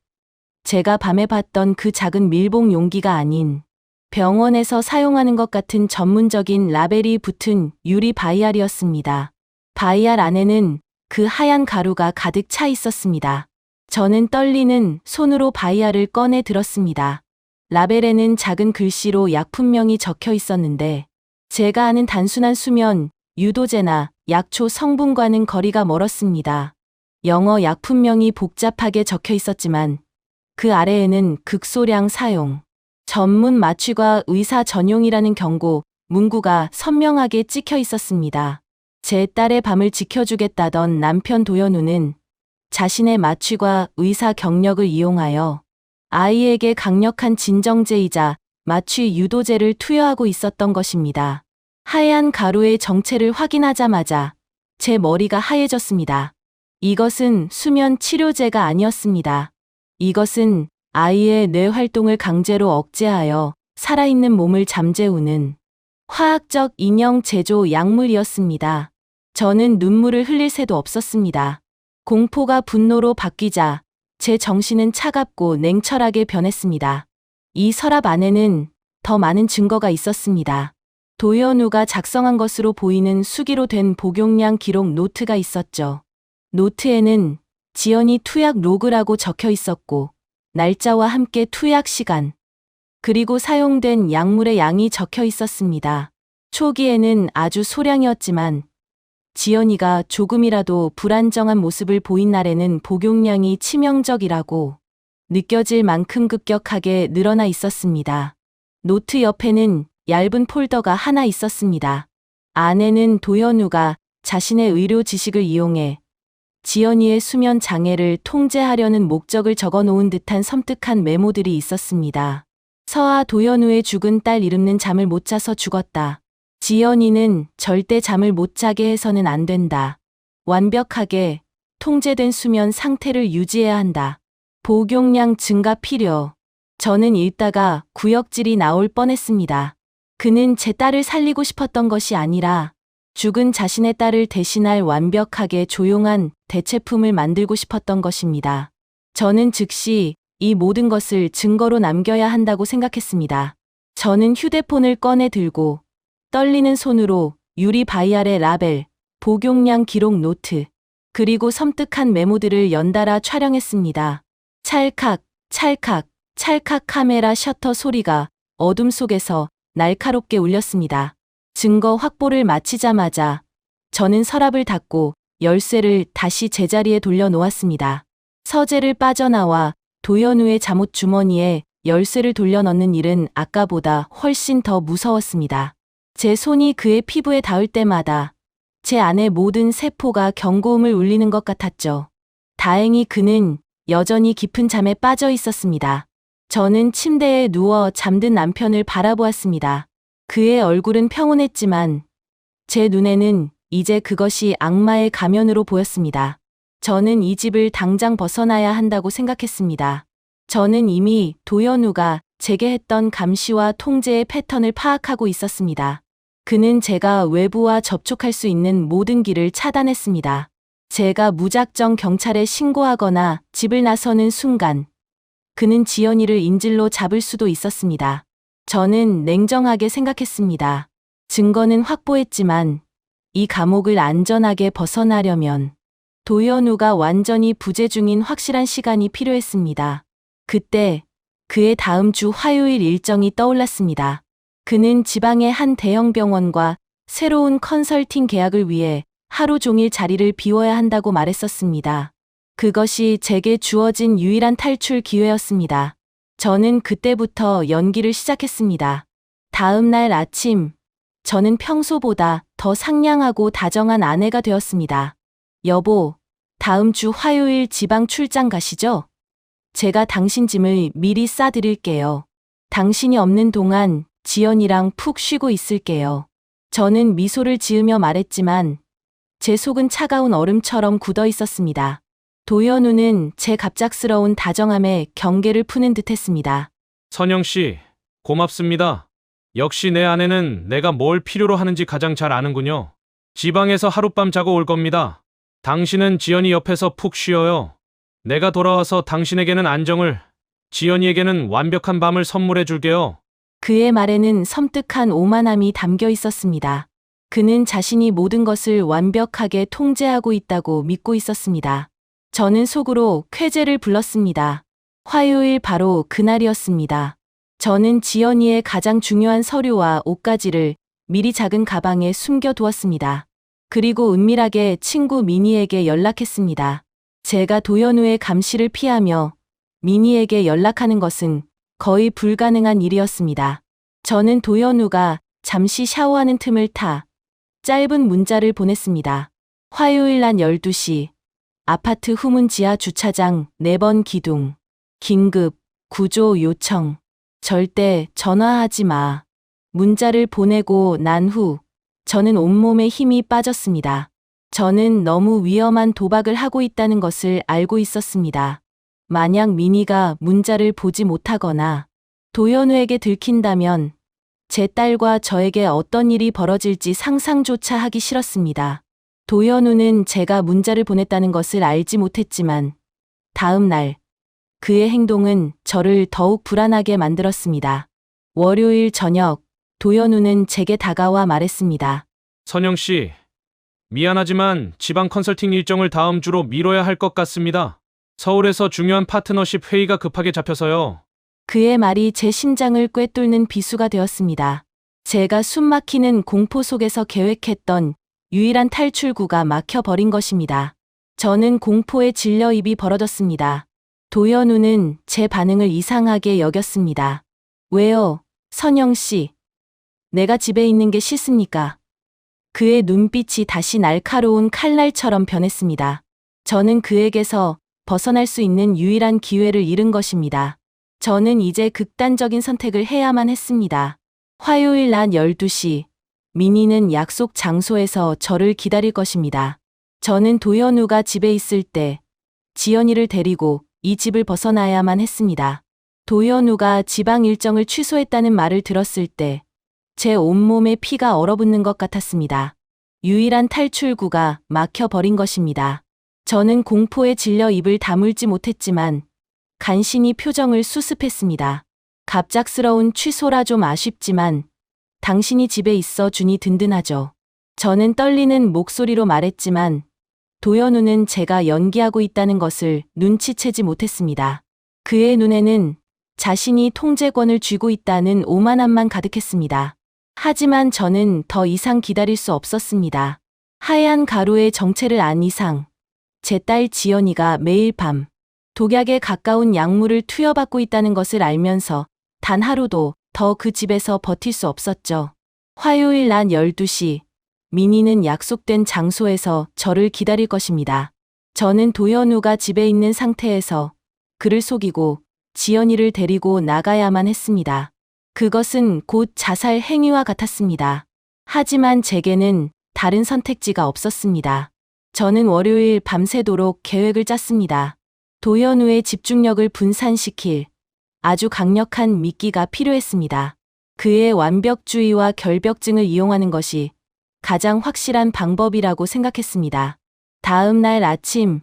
제가 밤에 봤던 그 작은 밀봉 용기가 아닌 병원에서 사용하는 것 같은 전문적인 라벨이 붙은 유리 바이알이었습니다. 바이알 안에는 그 하얀 가루가 가득 차 있었습니다. 저는 떨리는 손으로 바이알을 꺼내 들었습니다. 라벨에는 작은 글씨로 약품명이 적혀 있었는데 제가 아는 단순한 수면, 유도제나 약초 성분과는 거리가 멀었습니다. 영어 약품명이 복잡하게 적혀 있었지만 그 아래에는 극소량 사용, 전문 마취과 의사 전용이라는 경고, 문구가 선명하게 찍혀 있었습니다. 제 딸의 밤을 지켜주겠다던 남편 도연우는 자신의 마취과 의사 경력을 이용하여 아이에게 강력한 진정제이자 마취 유도제를 투여하고 있었던 것입니다. 하얀 가루의 정체를 확인하자마자 제 머리가 하얘졌습니다. 이것은 수면 치료제가 아니었습니다. 이것은 아이의 뇌 활동을 강제로 억제하여 살아있는 몸을 잠재우는 화학적 인형 제조 약물이었습니다. 저는 눈물을 흘릴 새도 없었습니다. 공포가 분노로 바뀌자 제 정신은 차갑고 냉철하게 변했습니다. 이 서랍 안에는 더 많은 증거가 있었습니다. 도연우가 작성한 것으로 보이는 수기로 된 복용량 기록 노트가 있었죠. 노트에는 지연이 투약 로그라고 적혀 있었고 날짜와 함께 투약 시간, 그리고 사용된 약물의 양이 적혀 있었습니다. 초기에는 아주 소량이었지만 지연이가 조금이라도 불안정한 모습을 보인 날에는 복용량이 치명적이라고 느껴질 만큼 급격하게 늘어나 있었습니다. 노트 옆에는 얇은 폴더가 하나 있었습니다. 안에는 도연우가 자신의 의료 지식을 이용해 지연이의 수면 장애를 통제하려는 목적을 적어 놓은 듯한 섬뜩한 메모들이 있었습니다. 서아 도연우의 죽은 딸 이름는 잠을 못 자서 죽었다. 지연이는 절대 잠을 못 자게 해서는 안 된다. 완벽하게 통제된 수면 상태를 유지해야 한다. 복용량 증가 필요. 저는 읽다가 구역질이 나올 뻔했습니다. 그는 제 딸을 살리고 싶었던 것이 아니라 죽은 자신의 딸을 대신할 완벽하게 조용한 대체품을 만들고 싶었던 것입니다. 저는 즉시 이 모든 것을 증거로 남겨야 한다고 생각했습니다. 저는 휴대폰을 꺼내 들고 떨리는 손으로 유리 바이알의 라벨, 복용량 기록 노트, 그리고 섬뜩한 메모들을 연달아 촬영했습니다. 찰칵, 찰칵, 찰칵 카메라 셔터 소리가 어둠 속에서 날카롭게 울렸습니다. 증거 확보를 마치자마자 저는 서랍을 닫고 열쇠를 다시 제자리에 돌려놓았습니다. 서재를 빠져나와 도연우의 잠옷 주머니에 열쇠를 돌려넣는 일은 아까보다 훨씬 더 무서웠습니다. 제 손이 그의 피부에 닿을 때마다 제 안의 모든 세포가 경고음을 울리는 것 같았죠. 다행히 그는 여전히 깊은 잠에 빠져 있었습니다. 저는 침대에 누워 잠든 남편을 바라보았습니다. 그의 얼굴은 평온했지만 제 눈에는 이제 그것이 악마의 가면으로 보였습니다. 저는 이 집을 당장 벗어나야 한다고 생각했습니다. 저는 이미 도연우가 제게 했던 감시와 통제의 패턴을 파악하고 있었습니다. 그는 제가 외부와 접촉할 수 있는 모든 길을 차단했습니다. 제가 무작정 경찰에 신고하거나 집을 나서는 순간 그는 지연이를 인질로 잡을 수도 있었습니다. 저는 냉정하게 생각했습니다. 증거는 확보했지만 이 감옥을 안전하게 벗어나려면 도연우가 완전히 부재 중인 확실한 시간이 필요했습니다. 그때 그의 다음 주 화요일 일정이 떠올랐습니다. 그는 지방의 한 대형 병원과 새로운 컨설팅 계약을 위해 하루 종일 자리를 비워야 한다고 말했었습니다. 그것이 제게 주어진 유일한 탈출 기회였습니다. 저는 그때부터 연기를 시작했습니다. 다음 날 아침, 저는 평소보다 더 상냥하고 다정한 아내가 되었습니다. 여보, 다음 주 화요일 지방 출장 가시죠? 제가 당신 짐을 미리 싸드릴게요. 당신이 없는 동안 지연이랑 푹 쉬고 있을게요. 저는 미소를 지으며 말했지만 제 속은 차가운 얼음처럼 굳어 있었습니다. 도연우는 제 갑작스러운 다정함에 경계를 푸는 듯했습니다. 선영 씨, 고맙습니다. 역시 내 아내는 내가 뭘 필요로 하는지 가장 잘 아는군요. 지방에서 하룻밤 자고 올 겁니다. 당신은 지연이 옆에서 푹 쉬어요. 내가 돌아와서 당신에게는 안정을, 지연이에게는 완벽한 밤을 선물해 줄게요. 그의 말에는 섬뜩한 오만함이 담겨 있었습니다. 그는 자신이 모든 것을 완벽하게 통제하고 있다고 믿고 있었습니다. 저는 속으로 쾌재를 불렀습니다. 화요일 바로 그날이었습니다. 저는 지연이의 가장 중요한 서류와 옷가지를 미리 작은 가방에 숨겨두었습니다. 그리고 은밀하게 친구 미니에게 연락했습니다. 제가 도연우의 감시를 피하며 미니에게 연락하는 것은 거의 불가능한 일이었습니다. 저는 도연우가 잠시 샤워하는 틈을 타 짧은 문자를 보냈습니다. 화요일 낮 12시, 아파트 후문 지하 주차장 4번 기둥, 긴급, 구조 요청, 절대 전화하지 마. 문자를 보내고 난 후, 저는 온몸에 힘이 빠졌습니다. 저는 너무 위험한 도박을 하고 있다는 것을 알고 있었습니다. 만약 미니가 문자를 보지 못하거나 도연우에게 들킨다면 제 딸과 저에게 어떤 일이 벌어질지 상상조차 하기 싫었습니다. 도연우는 제가 문자를 보냈다는 것을 알지 못했지만 다음 날 그의 행동은 저를 더욱 불안하게 만들었습니다. 월요일 저녁 도연우는 제게 다가와 말했습니다. 선영 씨, 미안하지만 지방 컨설팅 일정을 다음 주로 미뤄야 할 것 같습니다. 서울에서 중요한 파트너십 회의가 급하게 잡혀서요. 그의 말이 제 심장을 꿰뚫는 비수가 되었습니다. 제가 숨막히는 공포 속에서 계획했던 유일한 탈출구가 막혀버린 것입니다. 저는 공포에 질려 입이 벌어졌습니다. 도연우는 제 반응을 이상하게 여겼습니다. 왜요, 선영 씨? 내가 집에 있는 게 싫습니까? 그의 눈빛이 다시 날카로운 칼날처럼 변했습니다. 저는 그에게서 벗어날 수 있는 유일한 기회를 잃은 것입니다. 저는 이제 극단적인 선택을 해야만 했습니다. 화요일 낮 12시, 미니는 약속 장소에서 저를 기다릴 것입니다. 저는 도연우가 집에 있을 때 지연이를 데리고 이 집을 벗어나야만 했습니다. 도연우가 지방 일정을 취소했다는 말을 들었을 때 제 온몸에 피가 얼어붙는 것 같았습니다. 유일한 탈출구가 막혀버린 것입니다. 저는 공포에 질려 입을 다물지 못했지만 간신히 표정을 수습했습니다. 갑작스러운 취소라 좀 아쉽지만 당신이 집에 있어 주니 든든하죠. 저는 떨리는 목소리로 말했지만 도연우는 제가 연기하고 있다는 것을 눈치채지 못했습니다. 그의 눈에는 자신이 통제권을 쥐고 있다는 오만함만 가득했습니다. 하지만 저는 더 이상 기다릴 수 없었습니다. 하얀 가루의 정체를 안 이상 제 딸 지연이가 매일 밤 독약에 가까운 약물을 투여받고 있다는 것을 알면서 단 하루도 더 그 집에서 버틸 수 없었죠. 화요일 낮 12시, 미니는 약속된 장소에서 저를 기다릴 것입니다. 저는 도연우가 집에 있는 상태에서 그를 속이고 지연이를 데리고 나가야만 했습니다. 그것은 곧 자살 행위와 같았습니다. 하지만 제게는 다른 선택지가 없었습니다. 저는 월요일 밤새도록 계획을 짰습니다. 도현우의 집중력을 분산시킬 아주 강력한 미끼가 필요했습니다. 그의 완벽주의와 결벽증을 이용하는 것이 가장 확실한 방법이라고 생각했습니다. 다음 날 아침,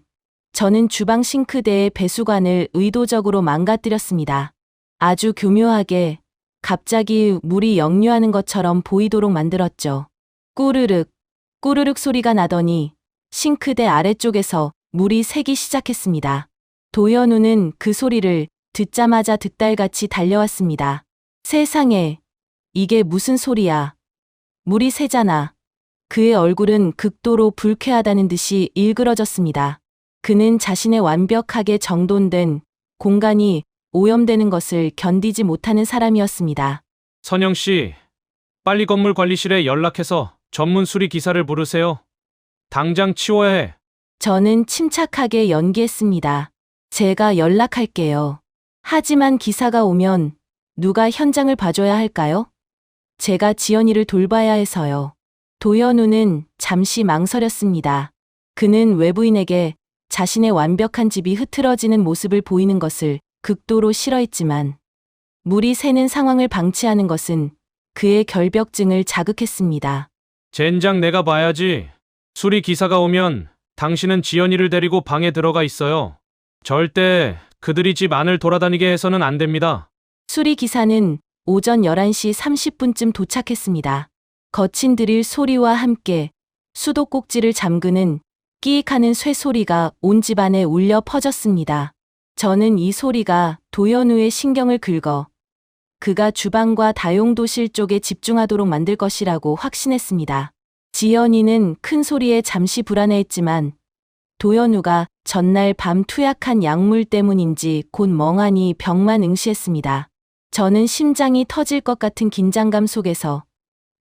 저는 주방 싱크대의 배수관을 의도적으로 망가뜨렸습니다. 아주 교묘하게 갑자기 물이 역류하는 것처럼 보이도록 만들었죠. 꾸르륵, 꾸르륵 소리가 나더니 싱크대 아래쪽에서 물이 새기 시작했습니다. 도현우는 그 소리를 듣자마자 득달같이 달려왔습니다. 세상에, 이게 무슨 소리야. 물이 새잖아. 그의 얼굴은 극도로 불쾌하다는 듯이 일그러졌습니다. 그는 자신의 완벽하게 정돈된 공간이 오염되는 것을 견디지 못하는 사람이었습니다. 선영 씨, 빨리 건물 관리실에 연락해서 전문 수리 기사를 부르세요. 당장 치워야 해. 저는 침착하게 연기했습니다. 제가 연락할게요. 하지만 기사가 오면 누가 현장을 봐줘야 할까요? 제가 지연이를 돌봐야 해서요. 도현우는 잠시 망설였습니다. 그는 외부인에게 자신의 완벽한 집이 흐트러지는 모습을 보이는 것을 극도로 싫어했지만 물이 새는 상황을 방치하는 것은 그의 결벽증을 자극했습니다. 젠장 내가 봐야지. 수리 기사가 오면 당신은 지연이를 데리고 방에 들어가 있어요. 절대 그들이 집 안을 돌아다니게 해서는 안 됩니다. 수리 기사는 오전 11시 30분쯤 도착했습니다. 거친 드릴 소리와 함께 수도꼭지를 잠그는 끼익하는 쇠소리가 온 집안에 울려 퍼졌습니다. 저는 이 소리가 도현우의 신경을 긁어 그가 주방과 다용도실 쪽에 집중하도록 만들 것이라고 확신했습니다. 지연이는 큰 소리에 잠시 불안해했지만 도현우가 전날 밤 투약한 약물 때문인지 곧 멍하니 벽만 응시했습니다. 저는 심장이 터질 것 같은 긴장감 속에서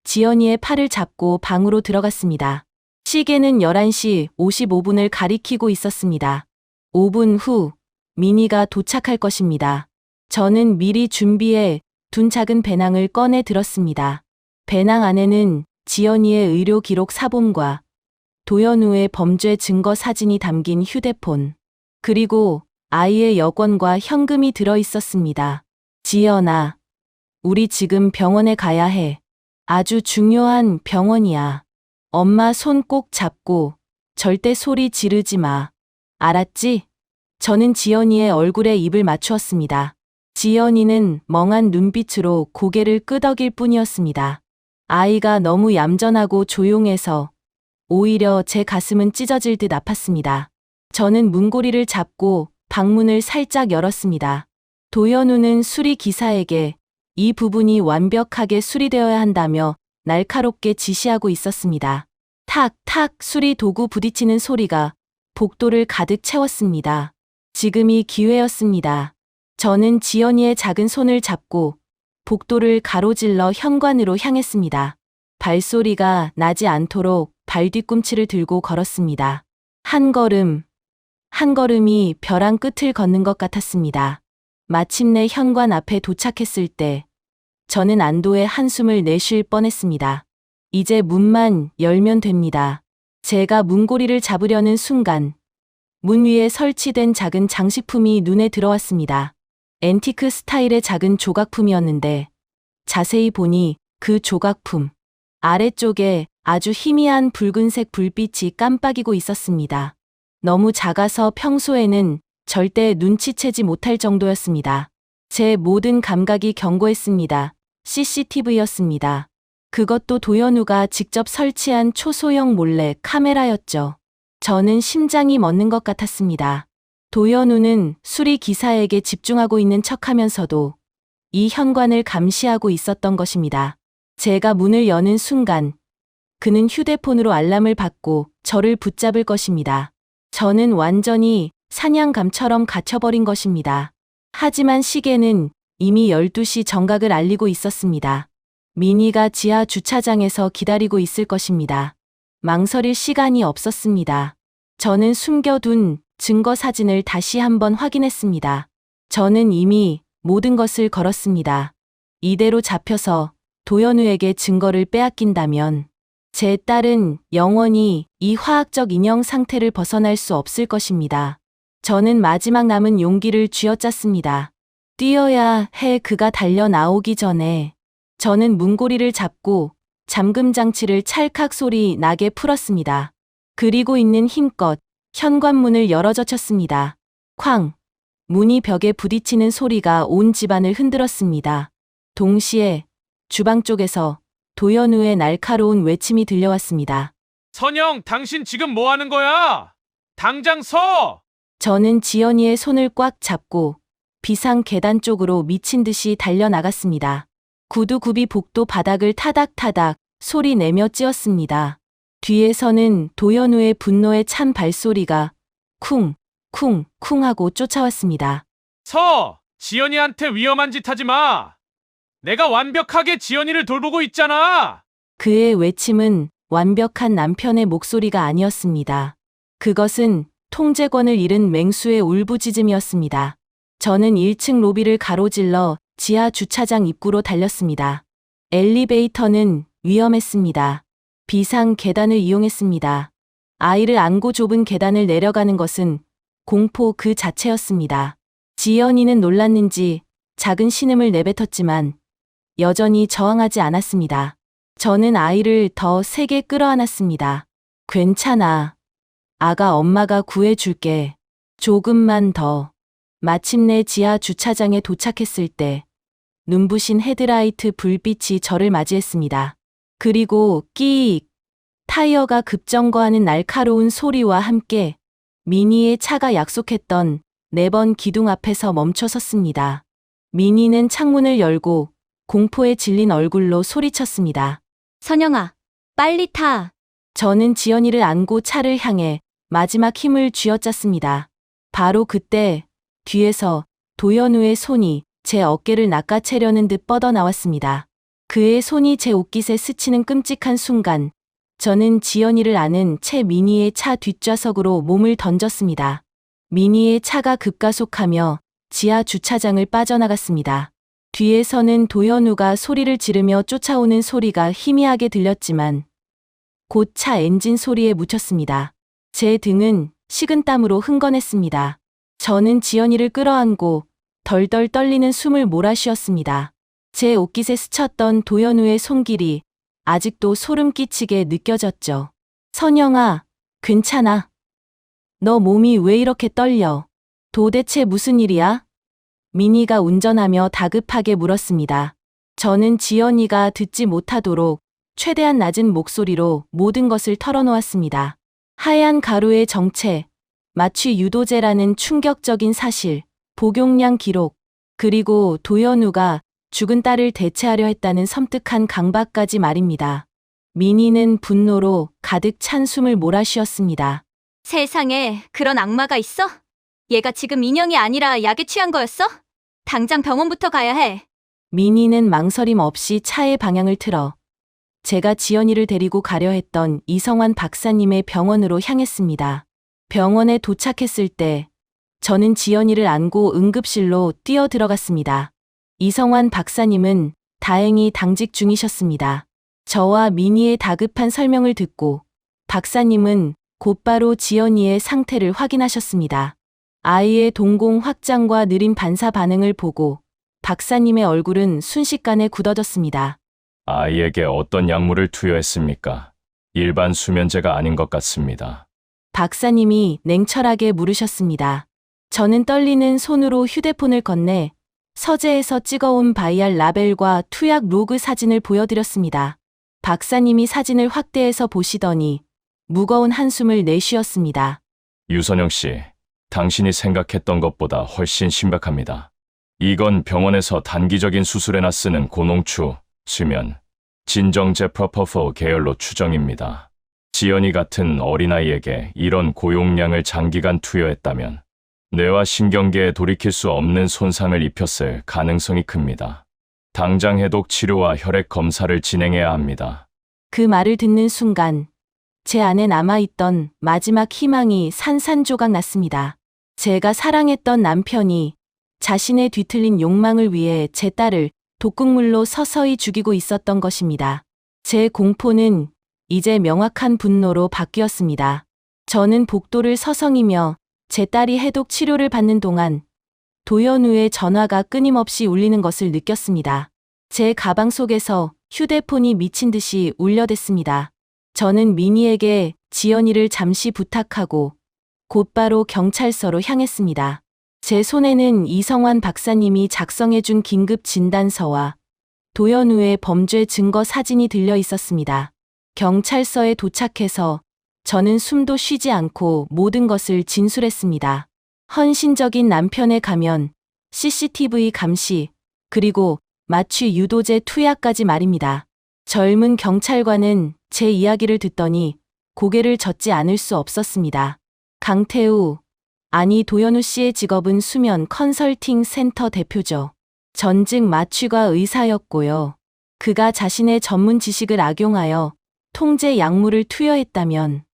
지연이의 팔을 잡고 방으로 들어갔습니다. 시계는 11시 55분을 가리키고 있었습니다. 5분 후 미니가 도착할 것입니다. 저는 미리 준비해 둔 작은 배낭을 꺼내 들었습니다. 배낭 안에는 지연이의 의료 기록 사본과 도현우의 범죄 증거 사진이 담긴 휴대폰, 그리고 아이의 여권과 현금이 들어 있었습니다. 지연아, 우리 지금 병원에 가야 해. 아주 중요한 병원이야. 엄마 손 꼭 잡고 절대 소리 지르지 마. 알았지? 저는 지연이의 얼굴에 입을 맞추었습니다. 지연이는 멍한 눈빛으로 고개를 끄덕일 뿐이었습니다. 아이가 너무 얌전하고 조용해서 오히려 제 가슴은 찢어질 듯 아팠습니다. 저는 문고리를 잡고 방문을 살짝 열었습니다. 도현우는 수리 기사에게 이 부분이 완벽하게 수리되어야 한다며 날카롭게 지시하고 있었습니다. 탁탁 수리 도구 부딪히는 소리가 복도를 가득 채웠습니다. 지금이 기회였습니다. 저는 지연이의 작은 손을 잡고 복도를 가로질러 현관으로 향했습니다. 발소리가 나지 않도록 발 뒤꿈치를 들고 걸었습니다. 한 걸음, 한 걸음이 벼랑 끝을 걷는 것 같았습니다. 마침내 현관 앞에 도착했을 때 저는 안도의 한숨을 내쉴 뻔했습니다. 이제 문만 열면 됩니다. 제가 문고리를 잡으려는 순간 문 위에 설치된 작은 장식품이 눈에 들어왔습니다. 앤티크 스타일의 작은 조각품이었는데 자세히 보니 그 조각품 아래쪽에 아주 희미한 붉은색 불빛이 깜빡이고 있었습니다. 너무 작아서 평소에는 절대 눈치채지 못할 정도였습니다. 제 모든 감각이 경고했습니다. CCTV였습니다. 그것도 도현우가 직접 설치한 초소형 몰래 카메라였죠. 저는 심장이 멎는 것 같았습니다. 도현우는 수리 기사에게 집중하고 있는 척하면서도 이 현관을 감시하고 있었던 것입니다. 제가 문을 여는 순간 그는 휴대폰으로 알람을 받고 저를 붙잡을 것입니다. 저는 완전히 사냥감처럼 갇혀버린 것입니다. 하지만 시계는 이미 12시 정각을 알리고 있었습니다. 미니가 지하 주차장에서 기다리고 있을 것입니다. 망설일 시간이 없었습니다. 저는 숨겨둔 증거 사진을 다시 한번 확인했습니다. 저는 이미 모든 것을 걸었습니다. 이대로 잡혀서 도현우에게 증거를 빼앗긴다면 제 딸은 영원히 이 화학적 인형 상태를 벗어날 수 없을 것입니다. 저는 마지막 남은 용기를 쥐어짰습니다. 뛰어야 해. 그가 달려 나오기 전에 저는 문고리를 잡고 잠금 장치를 찰칵 소리 나게 풀었습니다. 그리고 있는 힘껏 현관문을 열어젖혔습니다. 쾅! 문이 벽에 부딪히는 소리가 온 집안을 흔들었습니다. 동시에 주방 쪽에서 도연우의 날카로운 외침이 들려왔습니다. 선영, 당신 지금 뭐 하는 거야? 당장 서! 저는 지연이의 손을 꽉 잡고 비상 계단 쪽으로 미친 듯이 달려나갔습니다. 구두굽이 복도 바닥을 타닥타닥 소리 내며 찧었습니다. 뒤에서는 도연우의 분노에 찬 발소리가 쿵, 쿵, 쿵 하고 쫓아왔습니다. 서! 지연이한테 위험한 짓 하지 마! 내가 완벽하게 지연이를 돌보고 있잖아! 그의 외침은 완벽한 남편의 목소리가 아니었습니다. 그것은 통제권을 잃은 맹수의 울부짖음이었습니다. 저는 1층 로비를 가로질러 지하 주차장 입구로 달렸습니다. 엘리베이터는 위험했습니다. 비상 계단을 이용했습니다. 아이를 안고 좁은 계단을 내려가는 것은 공포 그 자체였습니다. 지연이는 놀랐는지 작은 신음을 내뱉었지만 여전히 저항하지 않았습니다. 저는 아이를 더 세게 끌어안았습니다. 괜찮아. 아가 엄마가 구해줄게. 조금만 더. 마침내 지하 주차장에 도착했을 때 눈부신 헤드라이트 불빛이 저를 맞이했습니다. 그리고 끼익! 타이어가 급정거하는 날카로운 소리와 함께 미니의 차가 약속했던 4번 기둥 앞에서 멈춰 섰습니다. 미니는 창문을 열고 공포에 질린 얼굴로 소리쳤습니다. 선영아, 빨리 타. 저는 지연이를 안고 차를 향해 마지막 힘을 쥐어짰습니다. 바로 그때 뒤에서 도연우의 손이 제 어깨를 낚아채려는 듯 뻗어나왔습니다. 그의 손이 제 옷깃에 스치는 끔찍한 순간 저는 지연이를 안은 채 미니의 차 뒷좌석으로 몸을 던졌습니다. 미니의 차가 급가속하며 지하 주차장을 빠져나갔습니다. 뒤에서는 도연우가 소리를 지르며 쫓아오는 소리가 희미하게 들렸지만 곧 차 엔진 소리에 묻혔습니다. 제 등은 식은땀으로 흥건했습니다. 저는 지연이를 끌어안고 덜덜 떨리는 숨을 몰아쉬었습니다. 제 옷깃에 스쳤던 도연우의 손길이 아직도 소름 끼치게 느껴졌죠. 선영아, 괜찮아. 너 몸이 왜 이렇게 떨려? 도대체 무슨 일이야? 미니가 운전하며 다급하게 물었습니다. 저는 지연이가 듣지 못하도록 최대한 낮은 목소리로 모든 것을 털어놓았습니다. 하얀 가루의 정체, 마취 유도제라는 충격적인 사실, 복용량 기록, 그리고 도연우가 죽은 딸을 대체하려 했다는 섬뜩한 강박까지 말입니다. 미니는 분노로 가득 찬 숨을 몰아쉬었습니다. 세상에 그런 악마가 있어? 얘가 지금 인형이 아니라 약에 취한 거였어? 당장 병원부터 가야 해. 미니는 망설임 없이 차의 방향을 틀어 제가 지연이를 데리고 가려 했던 이성환 박사님의 병원으로 향했습니다. 병원에 도착했을 때 저는 지연이를 안고 응급실로 뛰어 들어갔습니다. 이성환 박사님은 다행히 당직 중이셨습니다. 저와 미니의 다급한 설명을 듣고 박사님은 곧바로 지연이의 상태를 확인하셨습니다. 아이의 동공 확장과 느린 반사 반응을 보고 박사님의 얼굴은 순식간에 굳어졌습니다. 아이에게 어떤 약물을 투여했습니까? 일반 수면제가 아닌 것 같습니다. 박사님이 냉철하게 물으셨습니다. 저는 떨리는 손으로 휴대폰을 건네 서재에서 찍어온 바이알 라벨과 투약 로그 사진을 보여드렸습니다. 박사님이 사진을 확대해서 보시더니 무거운 한숨을 내쉬었습니다. 유선영 씨, 당신이 생각했던 것보다 훨씬 심각합니다. 이건 병원에서 단기적인 수술에나 쓰는 고농축, 수면, 진정제 프로포폴 계열로 추정입니다. 지연이 같은 어린아이에게 이런 고용량을 장기간 투여했다면 뇌와 신경계에 돌이킬 수 없는 손상을 입혔을 가능성이 큽니다. 당장 해독 치료와 혈액 검사를 진행해야 합니다. 그 말을 듣는 순간 제 안에 남아있던 마지막 희망이 산산조각 났습니다. 제가 사랑했던 남편이 자신의 뒤틀린 욕망을 위해 제 딸을 독극물로 서서히 죽이고 있었던 것입니다. 제 공포는 이제 명확한 분노로 바뀌었습니다. 저는 복도를 서성이며 제 딸이 해독 치료를 받는 동안 도연우의 전화가 끊임없이 울리는 것을 느꼈습니다. 제 가방 속에서 휴대폰이 미친 듯이 울려댔습니다. 저는 미니에게 지연이를 잠시 부탁하고 곧바로 경찰서로 향했습니다. 제 손에는 이성환 박사님이 작성해준 긴급 진단서와 도연우의 범죄 증거 사진이 들려 있었습니다. 경찰서에 도착해서 저는 숨도 쉬지 않고 모든 것을 진술했습니다. 헌신적인 남편의 가면, CCTV 감시, 그리고 마취 유도제 투약까지 말입니다. 젊은 경찰관은 제 이야기를 듣더니 고개를 젓지 않을 수 없었습니다. 강태우, 아니 도연우 씨의 직업은 수면 컨설팅 센터 대표죠. 전직 마취과 의사였고요. 그가 자신의 전문 지식을 악용하여 통제 약물을 투여했다면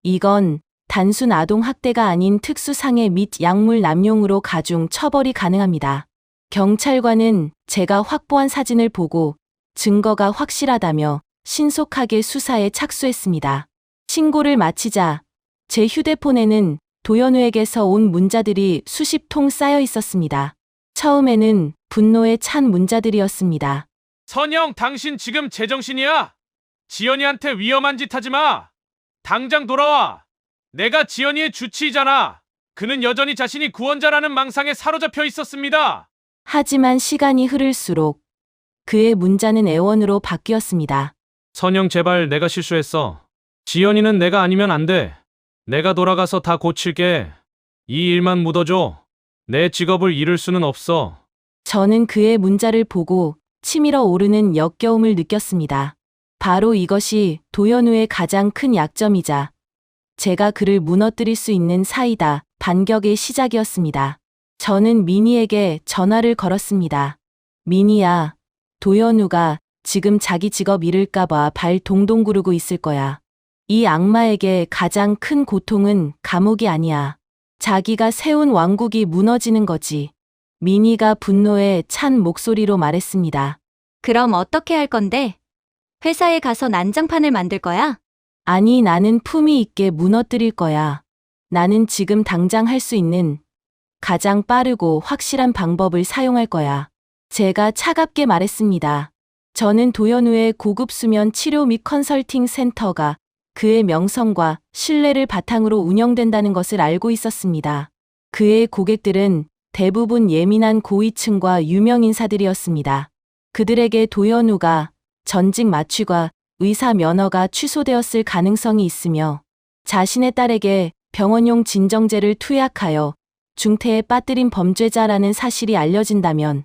이건 단순 아동 학대가 아닌 특수상해 및 약물 남용으로 가중 처벌이 가능합니다. 경찰관은 제가 확보한 사진을 보고 증거가 확실하다며 신속하게 수사에 착수했습니다. 신고를 마치자 제 휴대폰에는 도연우에게서 온 문자들이 수십 통 쌓여 있었습니다. 처음에는 분노에 찬 문자들이었습니다. 선영, 당신 지금 제정신이야? 지연이한테 위험한 짓 하지 마. 당장 돌아와. 내가 지연이의 주치의잖아. 그는 여전히 자신이 구원자라는 망상에 사로잡혀 있었습니다. 하지만 시간이 흐를수록 그의 문자는 애원으로 바뀌었습니다. 선영, 제발, 내가 실수했어. 지연이는 내가 아니면 안 돼. 내가 돌아가서 다 고칠게. 이 일만 묻어줘. 내 직업을 잃을 수는 없어. 저는 그의 문자를 보고 치밀어 오르는 역겨움을 느꼈습니다. 바로 이것이 도연우의 가장 큰 약점이자 제가 그를 무너뜨릴 수 있는 사이다 반격의 시작이었습니다. 저는 미니에게 전화를 걸었습니다. 미니야, 도연우가 지금 자기 직업 잃을까봐 발 동동 구르고 있을 거야. 이 악마에게 가장 큰 고통은 감옥이 아니야. 자기가 세운 왕국이 무너지는 거지. 미니가 분노에 찬 목소리로 말했습니다. 그럼 어떻게 할 건데? 회사에 가서 난장판을 만들 거야? 아니, 나는 품위 있게 무너뜨릴 거야. 나는 지금 당장 할 수 있는 가장 빠르고 확실한 방법을 사용할 거야. 제가 차갑게 말했습니다. 저는 도연우의 고급 수면 치료 및 컨설팅 센터가 그의 명성과 신뢰를 바탕으로 운영된다는 것을 알고 있었습니다. 그의 고객들은 대부분 예민한 고위층과 유명 인사들이었습니다. 그들에게 도연우가 전직 마취과 의사 면허가 취소되었을 가능성이 있으며 자신의 딸에게 병원용 진정제를 투약하여 중태에 빠뜨린 범죄자라는 사실이 알려진다면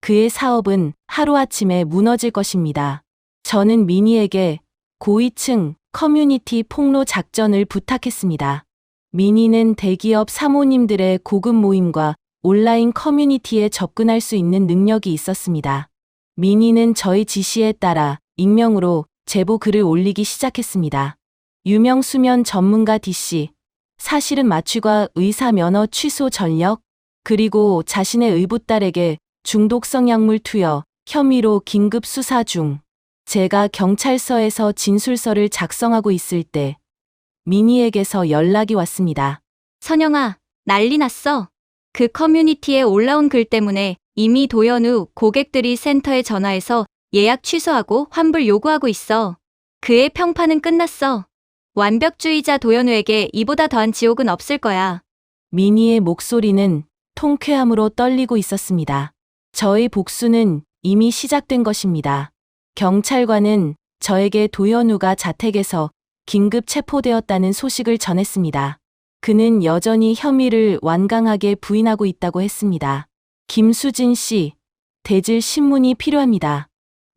그의 사업은 하루아침에 무너질 것입니다. 저는 미니에게 고위층 커뮤니티 폭로 작전을 부탁했습니다. 미니는 대기업 사모님들의 고급 모임과 온라인 커뮤니티에 접근할 수 있는 능력이 있었습니다. 미니는 저희 지시에 따라 익명으로 제보 글을 올리기 시작했습니다. 유명 수면 전문가 D씨, 사실은 마취과 의사 면허 취소 전력, 그리고 자신의 의붓딸에게 중독성 약물 투여 혐의로 긴급 수사 중. 제가 경찰서에서 진술서를 작성하고 있을 때 미니에게서 연락이 왔습니다. 선영아, 난리 났어. 그 커뮤니티에 올라온 글 때문에 이미 도연우 고객들이 센터에 전화해서 예약 취소하고 환불 요구하고 있어. 그의 평판은 끝났어. 완벽주의자 도연우에게 이보다 더한 지옥은 없을 거야. 미니의 목소리는 통쾌함으로 떨리고 있었습니다. 저의 복수는 이미 시작된 것입니다. 경찰관은 저에게 도연우가 자택에서 긴급 체포되었다는 소식을 전했습니다. 그는 여전히 혐의를 완강하게 부인하고 있다고 했습니다. 김수진 씨, 대질 신문이 필요합니다.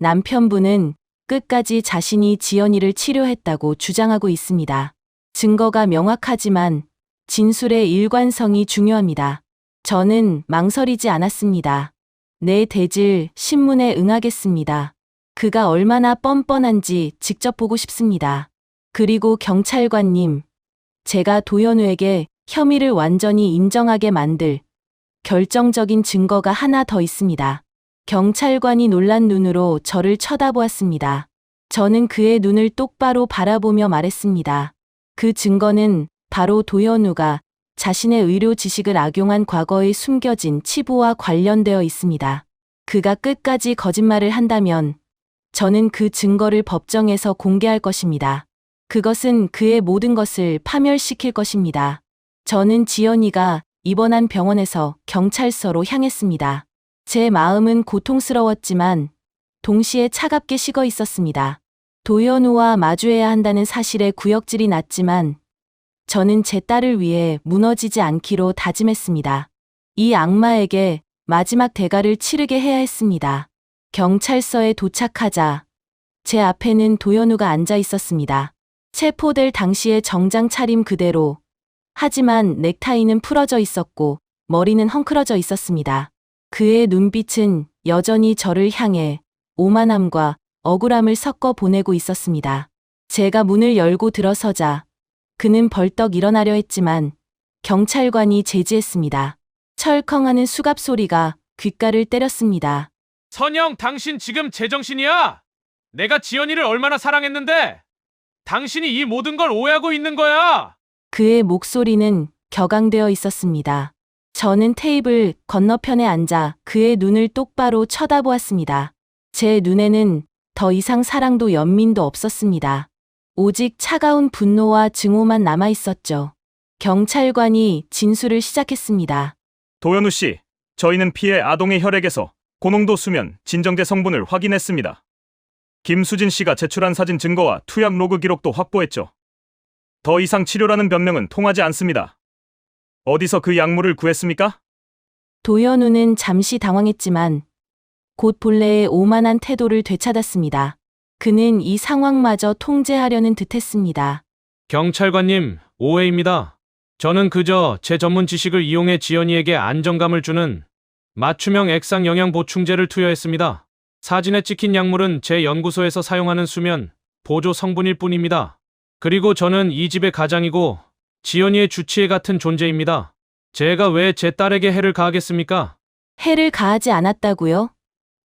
남편분은 끝까지 자신이 지연이를 치료했다고 주장하고 있습니다. 증거가 명확하지만 진술의 일관성이 중요합니다. 저는 망설이지 않았습니다. 네, 대질 신문에 응하겠습니다. 그가 얼마나 뻔뻔한지 직접 보고 싶습니다. 그리고 경찰관님, 제가 도연우에게 혐의를 완전히 인정하게 만들 결정적인 증거가 하나 더 있습니다. 경찰관이 놀란 눈으로 저를 쳐다보았습니다. 저는 그의 눈을 똑바로 바라보며 말했습니다. 그 증거는 바로 도연우가 자신의 의료 지식을 악용한 과거의 숨겨진 치부와 관련되어 있습니다. 그가 끝까지 거짓말을 한다면 저는 그 증거를 법정에서 공개할 것입니다. 그것은 그의 모든 것을 파멸시킬 것입니다. 저는 지연이가 입원한 병원에서 경찰서로 향했습니다. 제 마음은 고통스러웠지만 동시에 차갑게 식어 있었습니다. 도연우와 마주해야 한다는 사실에 구역질이 났지만 저는 제 딸을 위해 무너지지 않기로 다짐했습니다. 이 악마에게 마지막 대가를 치르게 해야 했습니다. 경찰서에 도착하자 제 앞에는 도연우가 앉아 있었습니다. 체포될 당시의 정장 차림 그대로, 하지만 넥타이는 풀어져 있었고 머리는 헝클어져 있었습니다. 그의 눈빛은 여전히 저를 향해 오만함과 억울함을 섞어 보내고 있었습니다. 제가 문을 열고 들어서자 그는 벌떡 일어나려 했지만 경찰관이 제지했습니다. 철컹하는 수갑 소리가 귓가를 때렸습니다. 선영, 당신 지금 제정신이야? 내가 지연이를 얼마나 사랑했는데 당신이 이 모든 걸 오해하고 있는 거야. 그의 목소리는 격앙되어 있었습니다. 저는 테이블 건너편에 앉아 그의 눈을 똑바로 쳐다보았습니다. 제 눈에는 더 이상 사랑도 연민도 없었습니다. 오직 차가운 분노와 증오만 남아 있었죠. 경찰관이 진술을 시작했습니다. 도연우 씨, 저희는 피해 아동의 혈액에서 고농도 수면, 진정제 성분을 확인했습니다. 김수진 씨가 제출한 사진 증거와 투약 로그 기록도 확보했죠. 더 이상 치료라는 변명은 통하지 않습니다. 어디서 그 약물을 구했습니까? 도연우는 잠시 당황했지만 곧 본래의 오만한 태도를 되찾았습니다. 그는 이 상황마저 통제하려는 듯했습니다. 경찰관님, 오해입니다. 저는 그저 제 전문 지식을 이용해 지연이에게 안정감을 주는 맞춤형 액상 영양 보충제를 투여했습니다. 사진에 찍힌 약물은 제 연구소에서 사용하는 수면 보조 성분일 뿐입니다. 그리고 저는 이 집의 가장이고 지연이의 주치의 같은 존재입니다. 제가 왜 제 딸에게 해를 가하겠습니까? 해를 가하지 않았다고요?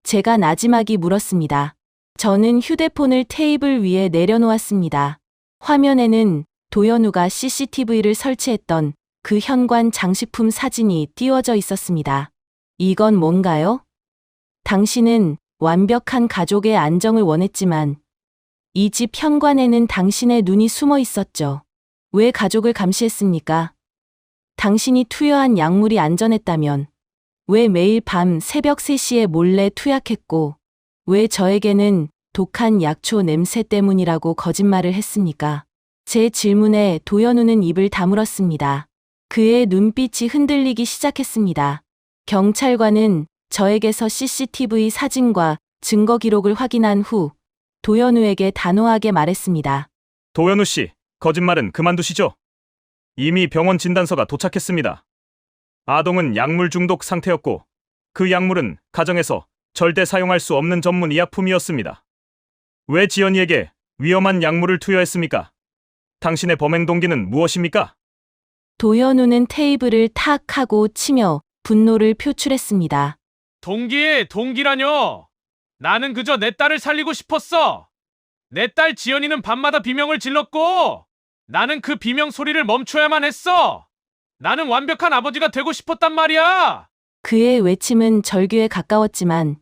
제가 나지막이 물었습니다. 저는 휴대폰을 테이블 위에 내려놓았습니다. 화면에는 도연우가 CCTV를 설치했던 그 현관 장식품 사진이 띄워져 있었습니다. 이건 뭔가요? 당신은 완벽한 가족의 안정을 원했지만 이 집 현관에는 당신의 눈이 숨어 있었죠. 왜 가족을 감시했습니까? 당신이 투여한 약물이 안전했다면 왜 매일 밤 새벽 3시에 몰래 투약했고 왜 저에게는 독한 약초 냄새 때문이라고 거짓말을 했습니까? 제 질문에 도연우는 입을 다물었습니다. 그의 눈빛이 흔들리기 시작했습니다. 경찰관은 저에게서 CCTV 사진과 증거 기록을 확인한 후 도연우에게 단호하게 말했습니다. 도연우 씨, 거짓말은 그만두시죠. 이미 병원 진단서가 도착했습니다. 아동은 약물 중독 상태였고 그 약물은 가정에서 절대 사용할 수 없는 전문 의약품이었습니다. 왜 지연이에게 위험한 약물을 투여했습니까? 당신의 범행 동기는 무엇입니까? 도연우는 테이블을 탁 하고 치며 분노를 표출했습니다. 동기라뇨. 나는 그저 내 딸을 살리고 싶었어. 내 딸 지연이는 밤마다 비명을 질렀고 나는 그 비명 소리를 멈춰야만 했어. 나는 완벽한 아버지가 되고 싶었단 말이야. 그의 외침은 절규에 가까웠지만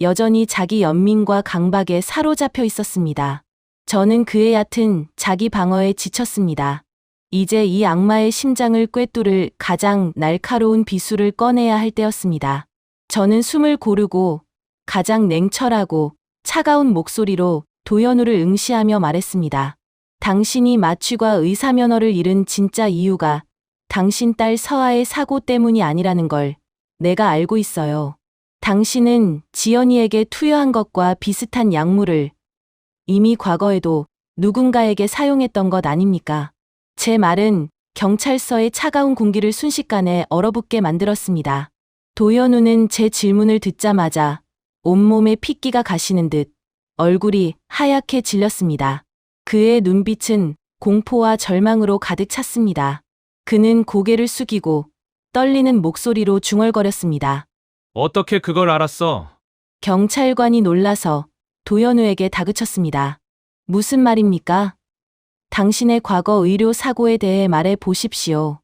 여전히 자기 연민과 강박에 사로잡혀 있었습니다. 저는 그의 얕은 자기 방어에 지쳤습니다. 이제 이 악마의 심장을 꿰뚫을 가장 날카로운 비수를 꺼내야 할 때였습니다. 저는 숨을 고르고 가장 냉철하고 차가운 목소리로 도연우를 응시하며 말했습니다. 당신이 마취과 의사면허를 잃은 진짜 이유가 당신 딸 서아의 사고 때문이 아니라는 걸 내가 알고 있어요. 당신은 지연이에게 투여한 것과 비슷한 약물을 이미 과거에도 누군가에게 사용했던 것 아닙니까? 제 말은 경찰서의 차가운 공기를 순식간에 얼어붙게 만들었습니다. 도연우는 제 질문을 듣자마자 온몸에 핏기가 가시는 듯 얼굴이 하얗게 질렸습니다. 그의 눈빛은 공포와 절망으로 가득 찼습니다. 그는 고개를 숙이고 떨리는 목소리로 중얼거렸습니다. 어떻게 그걸 알았어? 경찰관이 놀라서 도연우에게 다그쳤습니다. 무슨 말입니까? 당신의 과거 의료 사고에 대해 말해 보십시오.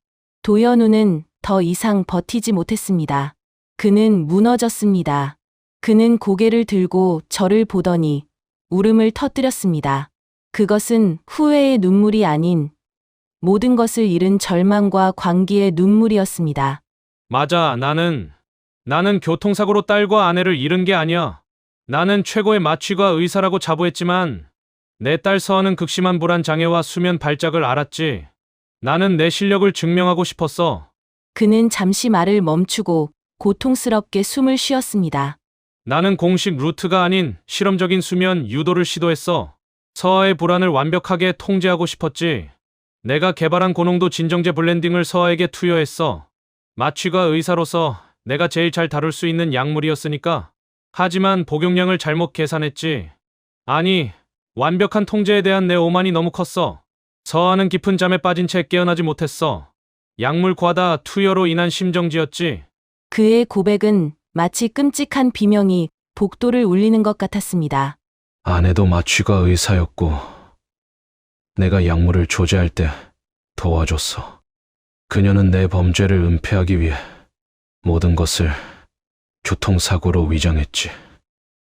도연우는 더 이상 버티지 못했습니다. 그는 무너졌습니다. 그는 고개를 들고 저를 보더니 울음을 터뜨렸습니다. 그것은 후회의 눈물이 아닌 모든 것을 잃은 절망과 광기의 눈물이었습니다. 맞아, 나는 교통사고로 딸과 아내를 잃은 게 아니야. 나는 최고의 마취가 의사라고 자부했지만 내 딸 서아는 극심한 불안 장애와 수면 발작을 앓았지. 나는 내 실력을 증명하고 싶었어. 그는 잠시 말을 멈추고 고통스럽게 숨을 쉬었습니다. 나는 공식 루트가 아닌 실험적인 수면 유도를 시도했어. 서아의 불안을 완벽하게 통제하고 싶었지. 내가 개발한 고농도 진정제 블렌딩을 서아에게 투여했어. 마취가 의사로서 내가 제일 잘 다룰 수 있는 약물이었으니까. 하지만 복용량을 잘못 계산했지. 아니, 완벽한 통제에 대한 내 오만이 너무 컸어. 서아는 깊은 잠에 빠진 채 깨어나지 못했어. 약물 과다 투여로 인한 심정지였지. 그의 고백은 마치 끔찍한 비명이 복도를 울리는 것 같았습니다. 아내도 마취가 의사였고 내가 약물을 조제할 때 도와줬어. 그녀는 내 범죄를 은폐하기 위해 모든 것을 교통사고로 위장했지.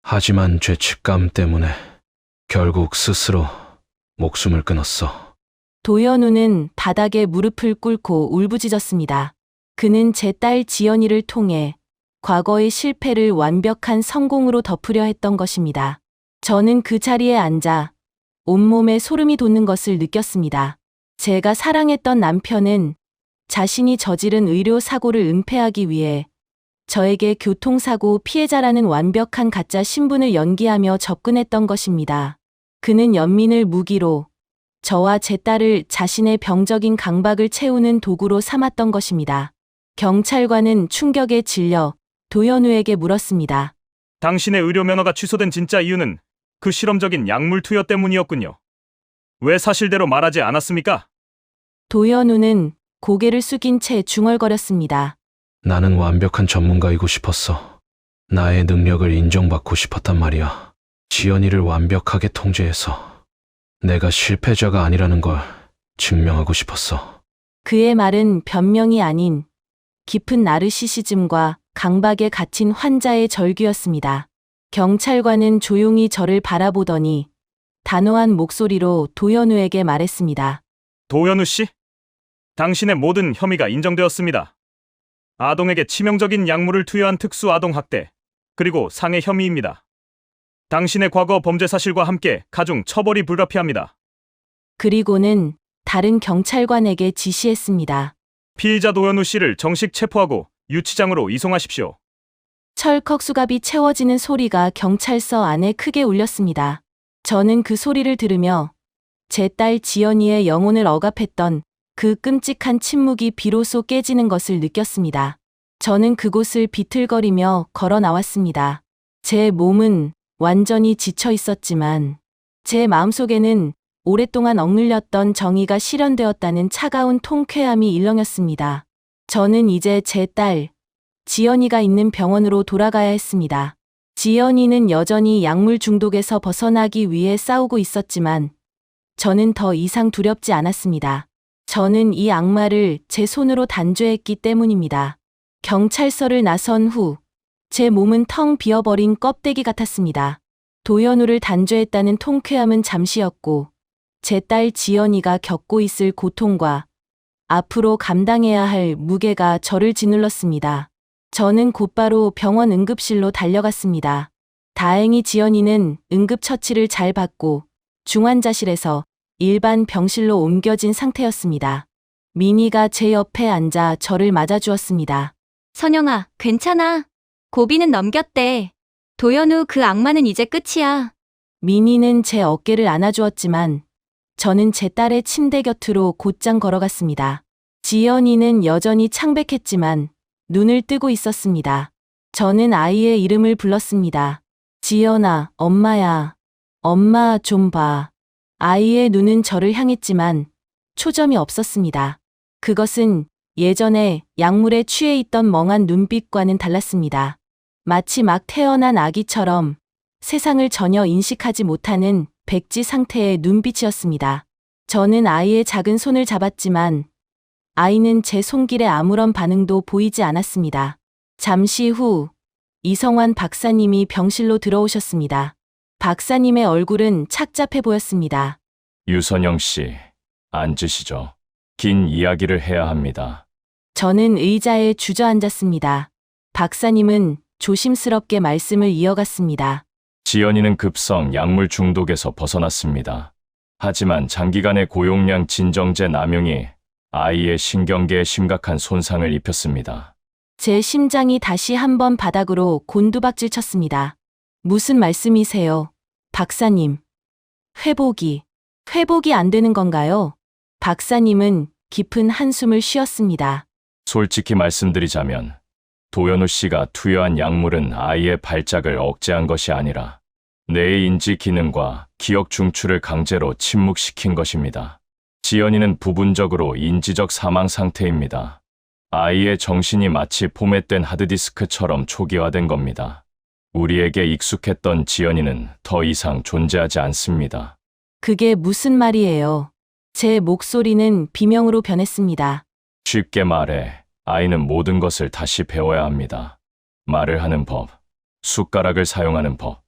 하지만 죄책감 때문에 결국 스스로 목숨을 끊었어. 도연우는 바닥에 무릎을 꿇고 울부짖었습니다. 그는 제 딸 지연이를 통해 과거의 실패를 완벽한 성공으로 덮으려 했던 것입니다. 저는 그 자리에 앉아 온몸에 소름이 돋는 것을 느꼈습니다. 제가 사랑했던 남편은 자신이 저지른 의료사고를 은폐하기 위해 저에게 교통사고 피해자라는 완벽한 가짜 신분을 연기하며 접근했던 것입니다. 그는 연민을 무기로 저와 제 딸을 자신의 병적인 강박을 채우는 도구로 삼았던 것입니다. 경찰관은 충격에 질려 도연우에게 물었습니다. 당신의 의료 면허가 취소된 진짜 이유는 그 실험적인 약물 투여 때문이었군요. 왜 사실대로 말하지 않았습니까? 도연우는 고개를 숙인 채 중얼거렸습니다. 나는 완벽한 전문가이고 싶었어. 나의 능력을 인정받고 싶었단 말이야. 지연이를 완벽하게 통제해서 내가 실패자가 아니라는 걸 증명하고 싶었어. 그의 말은 변명이 아닌 깊은 나르시시즘과 강박에 갇힌 환자의 절규였습니다. 경찰관은 조용히 저를 바라보더니 단호한 목소리로 도연우에게 말했습니다. 도연우 씨, 당신의 모든 혐의가 인정되었습니다. 아동에게 치명적인 약물을 투여한 특수 아동 학대, 그리고 상해 혐의입니다. 당신의 과거 범죄 사실과 함께 가중 처벌이 불가피합니다. 그리고는 다른 경찰관에게 지시했습니다. 피의자 도연우 씨를 정식 체포하고 유치장으로 이송하십시오. 철컥 수갑이 채워지는 소리가 경찰서 안에 크게 울렸습니다. 저는 그 소리를 들으며 제 딸 지연이의 영혼을 억압했던 그 끔찍한 침묵이 비로소 깨지는 것을 느꼈습니다. 저는 그곳을 비틀거리며 걸어 나왔습니다. 제 몸은 완전히 지쳐 있었지만 제 마음속에는 오랫동안 억눌렸던 정의가 실현되었다는 차가운 통쾌함이 일렁였습니다. 저는 이제 제 딸 지연이가 있는 병원으로 돌아가야 했습니다. 지연이는 여전히 약물 중독에서 벗어나기 위해 싸우고 있었지만 저는 더 이상 두렵지 않았습니다. 저는 이 악마를 제 손으로 단죄했기 때문입니다. 경찰서를 나선 후 제 몸은 텅 비어버린 껍데기 같았습니다. 도연우를 단죄했다는 통쾌함은 잠시였고 제 딸 지연이가 겪고 있을 고통과 앞으로 감당해야 할 무게가 저를 짓눌렀습니다. 저는 곧바로 병원 응급실로 달려갔습니다. 다행히 지연이는 응급처치를 잘 받고 중환자실에서 일반 병실로 옮겨진 상태였습니다. 미니가 제 옆에 앉아 저를 맞아주었습니다. 선영아, 괜찮아. 고비는 넘겼대. 도연우 그 악마는 이제 끝이야. 미니는 제 어깨를 안아주었지만 저는 제 딸의 침대 곁으로 곧장 걸어갔습니다. 지연이는 여전히 창백했지만 눈을 뜨고 있었습니다. 저는 아이의 이름을 불렀습니다. 지연아, 엄마야. 엄마 좀 봐. 아이의 눈은 저를 향했지만 초점이 없었습니다. 그것은 예전에 약물에 취해 있던 멍한 눈빛과는 달랐습니다. 마치 막 태어난 아기처럼 세상을 전혀 인식하지 못하는 백지 상태의 눈빛이었습니다. 저는 아이의 작은 손을 잡았지만 아이는 제 손길에 아무런 반응도 보이지 않았습니다. 잠시 후 이성환 박사님이 병실로 들어오셨습니다. 박사님의 얼굴은 착잡해 보였습니다. 유선영 씨, 앉으시죠. 긴 이야기를 해야 합니다. 저는 의자에 주저앉았습니다. 박사님은 조심스럽게 말씀을 이어갔습니다. 지연이는 급성 약물 중독에서 벗어났습니다. 하지만 장기간의 고용량 진정제 남용이 아이의 신경계에 심각한 손상을 입혔습니다. 제 심장이 다시 한번 바닥으로 곤두박질 쳤습니다. 무슨 말씀이세요, 박사님? 회복이 안 되는 건가요? 박사님은 깊은 한숨을 쉬었습니다. 솔직히 말씀드리자면 도연우 씨가 투여한 약물은 아이의 발작을 억제한 것이 아니라 뇌의 인지 기능과 기억 중추를 강제로 침묵시킨 것입니다. 지연이는 부분적으로 인지적 사망 상태입니다. 아이의 정신이 마치 포맷된 하드디스크처럼 초기화된 겁니다. 우리에게 익숙했던 지연이는 더 이상 존재하지 않습니다. 그게 무슨 말이에요? 제 목소리는 비명으로 변했습니다. 쉽게 말해 아이는 모든 것을 다시 배워야 합니다. 말을 하는 법, 숟가락을 사용하는 법,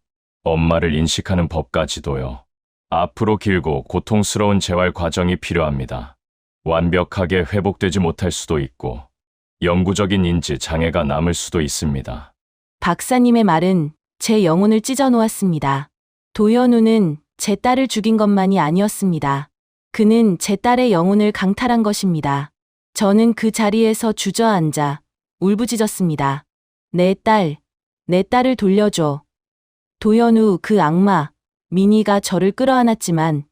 엄마를 인식하는 법까지도요. 앞으로 길고 고통스러운 재활 과정이 필요합니다. 완벽하게 회복되지 못할 수도 있고 영구적인 인지 장애가 남을 수도 있습니다. 박사님의 말은 제 영혼을 찢어 놓았습니다. 도연우는 제 딸을 죽인 것만이 아니었습니다. 그는 제 딸의 영혼을 강탈한 것입니다. 저는 그 자리에서 주저앉아 울부짖었습니다. 내 딸을 돌려줘. 도연우, 그 악마, 미니가 저를 끌어안았지만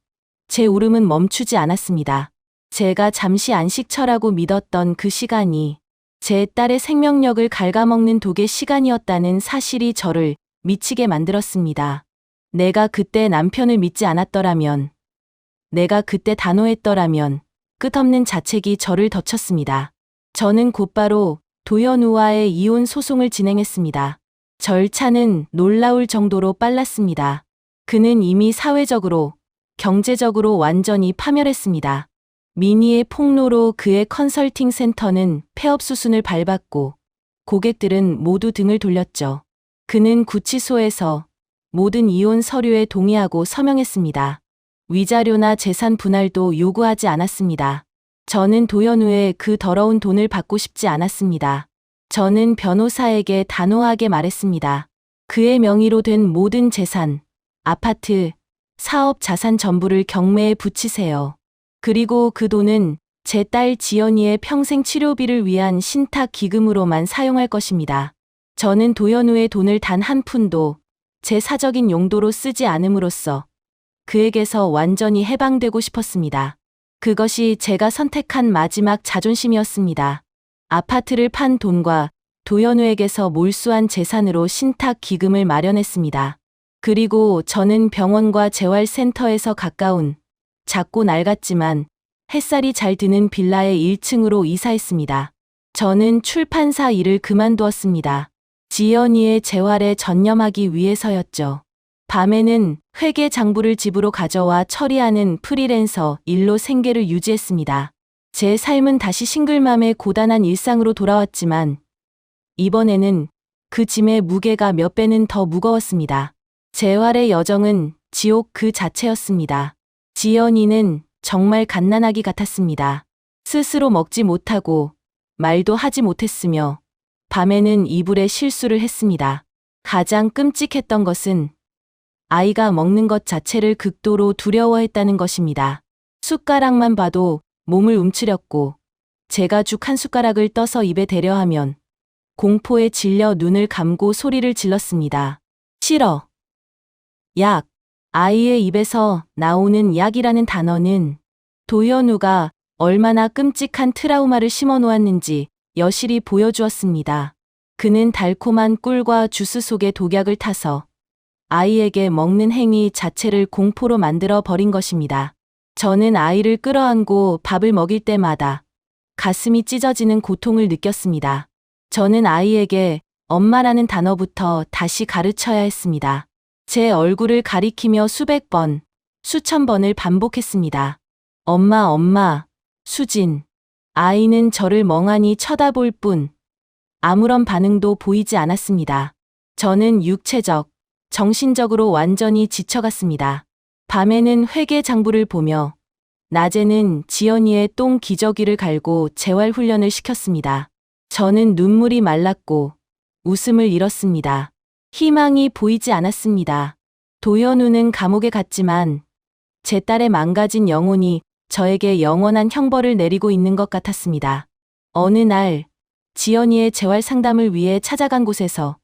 제 울음은 멈추지 않았습니다. 제가 잠시 안식처라고 믿었던 그 시간이 제 딸의 생명력을 갉아먹는 독의 시간이었다는 사실이 저를 미치게 만들었습니다. 내가 그때 남편을 믿지 않았더라면, 내가 그때 단호했더라면 끝없는 자책이 저를 덮쳤습니다. 저는 곧바로 도연우와의 이혼 소송을 진행했습니다. 절차는 놀라울 정도로 빨랐습니다. 그는 이미 사회적으로, 경제적으로 완전히 파멸했습니다. 미니의 폭로로 그의 컨설팅 센터는 폐업 수순을 밟았고 고객들은 모두 등을 돌렸죠. 그는 구치소에서 모든 이혼 서류에 동의하고 서명했습니다. 위자료나 재산 분할도 요구하지 않았습니다. 저는 도연우의 그 더러운 돈을 받고 싶지 않았습니다. 저는 변호사에게 단호하게 말했습니다. 그의 명의로 된 모든 재산, 아파트, 사업 자산 전부를 경매에 붙이세요. 그리고 그 돈은 제 딸 지연이의 평생 치료비를 위한 신탁 기금으로만 사용할 것입니다. 저는 도연우의 돈을 단 한 푼도 제 사적인 용도로 쓰지 않음으로써 그에게서 완전히 해방되고 싶었습니다. 그것이 제가 선택한 마지막 자존심이었습니다. 아파트를 판 돈과 도연우에게서 몰수한 재산으로 신탁 기금을 마련했습니다. 그리고 저는 병원과 재활센터에서 가까운 작고 낡았지만 햇살이 잘 드는 빌라의 1층으로 이사했습니다. 저는 출판사 일을 그만두었습니다. 지연이의 재활에 전념하기 위해서였죠. 밤에는 회계 장부를 집으로 가져와 처리하는 프리랜서 일로 생계를 유지했습니다. 제 삶은 다시 싱글맘의 고단한 일상으로 돌아왔지만 이번에는 그 짐의 무게가 몇 배는 더 무거웠습니다. 재활의 여정은 지옥 그 자체였습니다. 지연이는 정말 갓난아기 같았습니다. 스스로 먹지 못하고 말도 하지 못했으며 밤에는 이불에 실수를 했습니다. 가장 끔찍했던 것은 아이가 먹는 것 자체를 극도로 두려워했다는 것입니다. 숟가락만 봐도 몸을 움츠렸고 제가 죽 한 숟가락을 떠서 입에 대려 하면 공포에 질려 눈을 감고 소리를 질렀습니다. 싫어. 약. 아이의 입에서 나오는 약이라는 단어는 도연우가 얼마나 끔찍한 트라우마를 심어 놓았는지 여실히 보여주었습니다. 그는 달콤한 꿀과 주스 속에 독약을 타서 아이에게 먹는 행위 자체를 공포로 만들어 버린 것입니다. 저는 아이를 끌어안고 밥을 먹일 때마다 가슴이 찢어지는 고통을 느꼈습니다. 저는 아이에게 엄마라는 단어부터 다시 가르쳐야 했습니다. 제 얼굴을 가리키며 수백 번, 수천 번을 반복했습니다. 엄마, 수진. 아이는 저를 멍하니 쳐다볼 뿐 아무런 반응도 보이지 않았습니다. 저는 육체적, 정신적으로 완전히 지쳐갔습니다. 밤에는 회계 장부를 보며 낮에는 지연이의 똥 기저귀를 갈고 재활 훈련을 시켰습니다. 저는 눈물이 말랐고 웃음을 잃었습니다. 희망이 보이지 않았습니다. 도연우는 감옥에 갔지만 제 딸의 망가진 영혼이 저에게 영원한 형벌을 내리고 있는 것 같았습니다. 어느 날 지연이의 재활 상담을 위해 찾아간 곳에서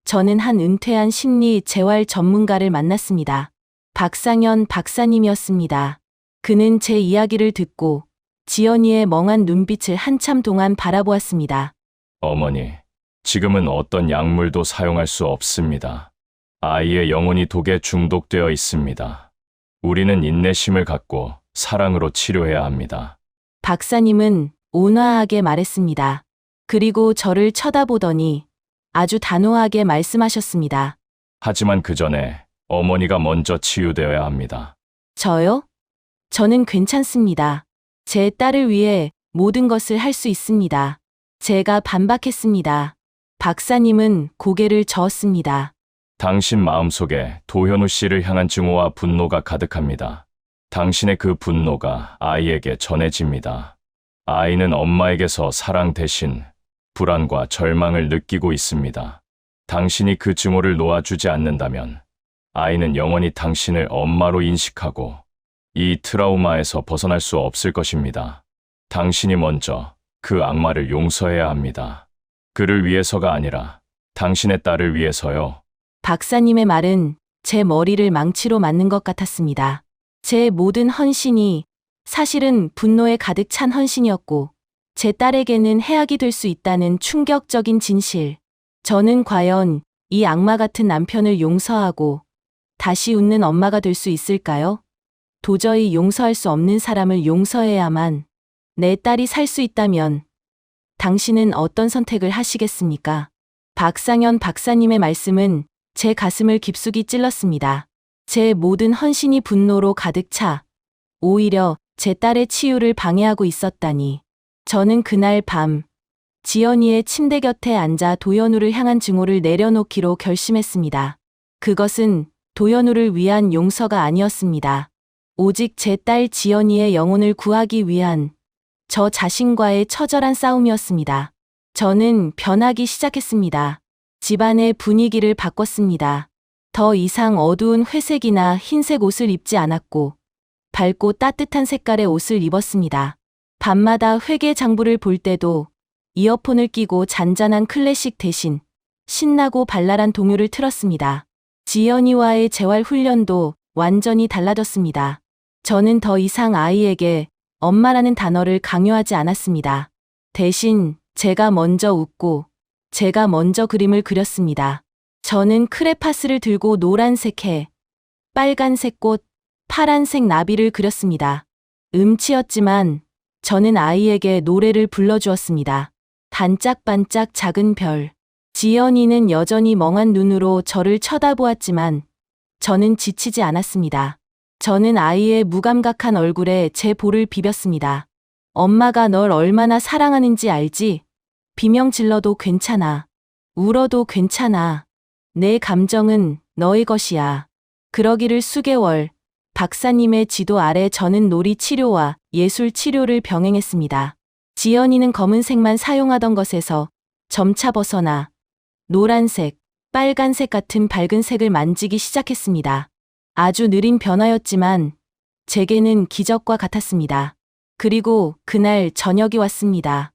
저는 한 은퇴한 심리 재활 전문가를 만났습니다. 박상현 박사님이었습니다. 그는 제 이야기를 듣고 지연이의 멍한 눈빛을 한참 동안 바라보았습니다. 어머니, 지금은 어떤 약물도 사용할 수 없습니다. 아이의 영혼이 독에 중독되어 있습니다. 우리는 인내심을 갖고 사랑으로 치료해야 합니다. 박사님은 온화하게 말했습니다. 그리고 저를 쳐다보더니 아주 단호하게 말씀하셨습니다. 하지만 그 전에 어머니가 먼저 치유되어야 합니다. 저요? 저는 괜찮습니다. 제 딸을 위해 모든 것을 할 수 있습니다. 제가 반박했습니다. 박사님은 고개를 저었습니다. 당신 마음속에 도현우 씨를 향한 증오와 분노가 가득합니다. 당신의 그 분노가 아이에게 전해집니다. 아이는 엄마에게서 사랑 대신 불안과 절망을 느끼고 있습니다. 당신이 그 증오를 놓아주지 않는다면 아이는 영원히 당신을 엄마로 인식하고 이 트라우마에서 벗어날 수 없을 것입니다. 당신이 먼저 그 악마를 용서해야 합니다. 그를 위해서가 아니라 당신의 딸을 위해서요. 박사님의 말은 제 머리를 망치로 맞는 것 같았습니다. 제 모든 헌신이 사실은 분노에 가득 찬 헌신이었고 제 딸에게는 해악이 될 수 있다는 충격적인 진실. 저는 과연 이 악마 같은 남편을 용서하고 다시 웃는 엄마가 될 수 있을까요? 도저히 용서할 수 없는 사람을 용서해야만 내 딸이 살 수 있다면 당신은 어떤 선택을 하시겠습니까? 박상현 박사님의 말씀은 제 가슴을 깊숙이 찔렀습니다. 제 모든 헌신이 분노로 가득 차 오히려 제 딸의 치유를 방해하고 있었다니. 저는 그날 밤 지연이의 침대 곁에 앉아 도연우를 향한 증오를 내려놓기로 결심했습니다. 그것은 도연우를 위한 용서가 아니었습니다. 오직 제 딸 지연이의 영혼을 구하기 위한 저 자신과의 처절한 싸움이었습니다. 저는 변하기 시작했습니다. 집안의 분위기를 바꿨습니다. 더 이상 어두운 회색이나 흰색 옷을 입지 않았고 밝고 따뜻한 색깔의 옷을 입었습니다. 밤마다 회계 장부를 볼 때도 이어폰을 끼고 잔잔한 클래식 대신 신나고 발랄한 동요를 틀었습니다. 지연이와의 재활 훈련도 완전히 달라졌습니다. 저는 더 이상 아이에게 엄마라는 단어를 강요하지 않았습니다. 대신 제가 먼저 웃고 제가 먼저 그림을 그렸습니다. 저는 크레파스를 들고 노란색 해, 빨간색 꽃, 파란색 나비를 그렸습니다. 음치였지만 저는 아이에게 노래를 불러주었습니다. 반짝반짝 작은 별. 지연이는 여전히 멍한 눈으로 저를 쳐다보았지만 저는 지치지 않았습니다. 저는 아이의 무감각한 얼굴에 제 볼을 비볐습니다. 엄마가 널 얼마나 사랑하는지 알지? 비명 질러도 괜찮아. 울어도 괜찮아. 내 감정은 너의 것이야. 그러기를 수개월. 박사님의 지도 아래 저는 놀이 치료와 예술 치료를 병행했습니다. 지연이는 검은색만 사용하던 것에서 점차 벗어나 노란색, 빨간색 같은 밝은 색을 만지기 시작했습니다. 아주 느린 변화였지만 제게는 기적과 같았습니다. 그리고 그날 저녁이 왔습니다.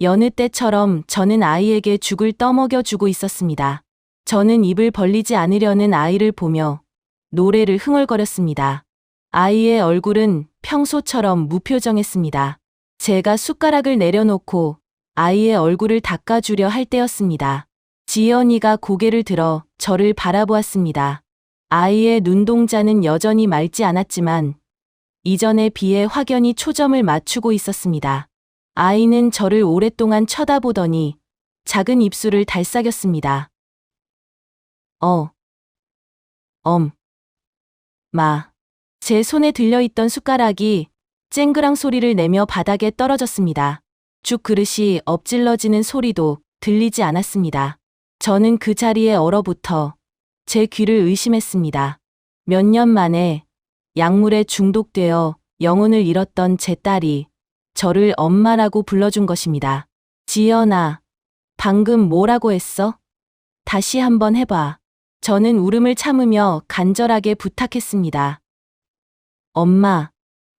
여느 때처럼 저는 아이에게 죽을 떠먹여 주고 있었습니다. 저는 입을 벌리지 않으려는 아이를 보며 노래를 흥얼거렸습니다. 아이의 얼굴은 평소처럼 무표정했습니다. 제가 숟가락을 내려놓고 아이의 얼굴을 닦아주려 할 때였습니다. 지연이가 고개를 들어 저를 바라보았습니다. 아이의 눈동자는 여전히 맑지 않았지만 이전에 비해 확연히 초점을 맞추고 있었습니다. 아이는 저를 오랫동안 쳐다보더니 작은 입술을 달싹였습니다. 제 손에 들려있던 숟가락이 쨍그랑 소리를 내며 바닥에 떨어졌습니다. 죽 그릇이 엎질러지는 소리도 들리지 않았습니다. 저는 그 자리에 얼어붙어 제 귀를 의심했습니다. 몇 년 만에 약물에 중독되어 영혼을 잃었던 제 딸이 저를 엄마라고 불러준 것입니다. 지연아, 방금 뭐라고 했어? 다시 한번 해봐. 저는 울음을 참으며 간절하게 부탁했습니다. 엄마,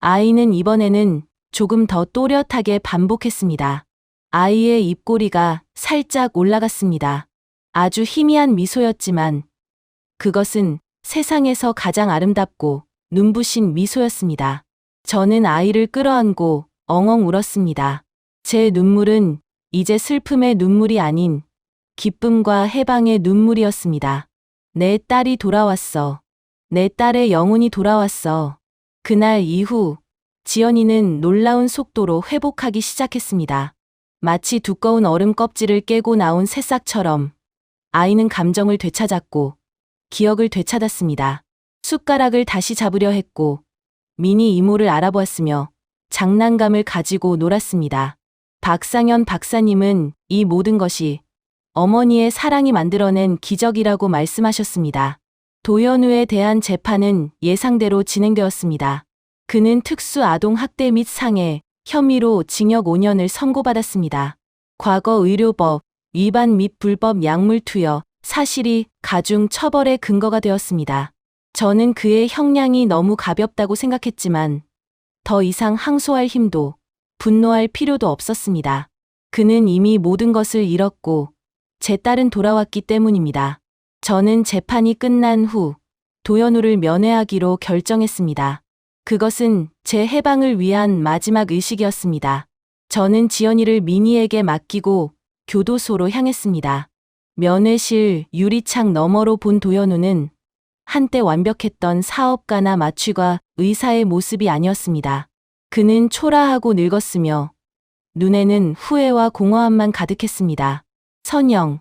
아이는 이번에는 조금 더 또렷하게 반복했습니다. 아이의 입꼬리가 살짝 올라갔습니다. 아주 희미한 미소였지만 그것은 세상에서 가장 아름답고 눈부신 미소였습니다. 저는 아이를 끌어안고 엉엉 울었습니다. 제 눈물은 이제 슬픔의 눈물이 아닌 기쁨과 해방의 눈물이었습니다. 내 딸이 돌아왔어. 내 딸의 영혼이 돌아왔어. 그날 이후 지연이는 놀라운 속도로 회복하기 시작했습니다. 마치 두꺼운 얼음 껍질을 깨고 나온 새싹처럼 아이는 감정을 되찾았고 기억을 되찾았습니다. 숟가락을 다시 잡으려 했고 미니 이모를 알아보았으며 장난감을 가지고 놀았습니다. 박상현 박사님은 이 모든 것이 어머니의 사랑이 만들어낸 기적이라고 말씀하셨습니다. 도연우에 대한 재판은 예상대로 진행되었습니다. 그는 특수 아동 학대 및 상해 혐의로 징역 5년을 선고받았습니다. 과거 의료법 위반 및 불법 약물 투여 사실이 가중 처벌의 근거가 되었습니다. 저는 그의 형량이 너무 가볍다고 생각했지만 더 이상 항소할 힘도 분노할 필요도 없었습니다. 그는 이미 모든 것을 잃었고 제 딸은 돌아왔기 때문입니다. 저는 재판이 끝난 후 도연우를 면회하기로 결정했습니다. 그것은 제 해방을 위한 마지막 의식이었습니다. 저는 지연이를 미니에게 맡기고 교도소로 향했습니다. 면회실 유리창 너머로 본 도연우는 한때 완벽했던 사업가나 마취가 의사의 모습이 아니었습니다. 그는 초라하고 늙었으며 눈에는 후회와 공허함만 가득했습니다. 선영,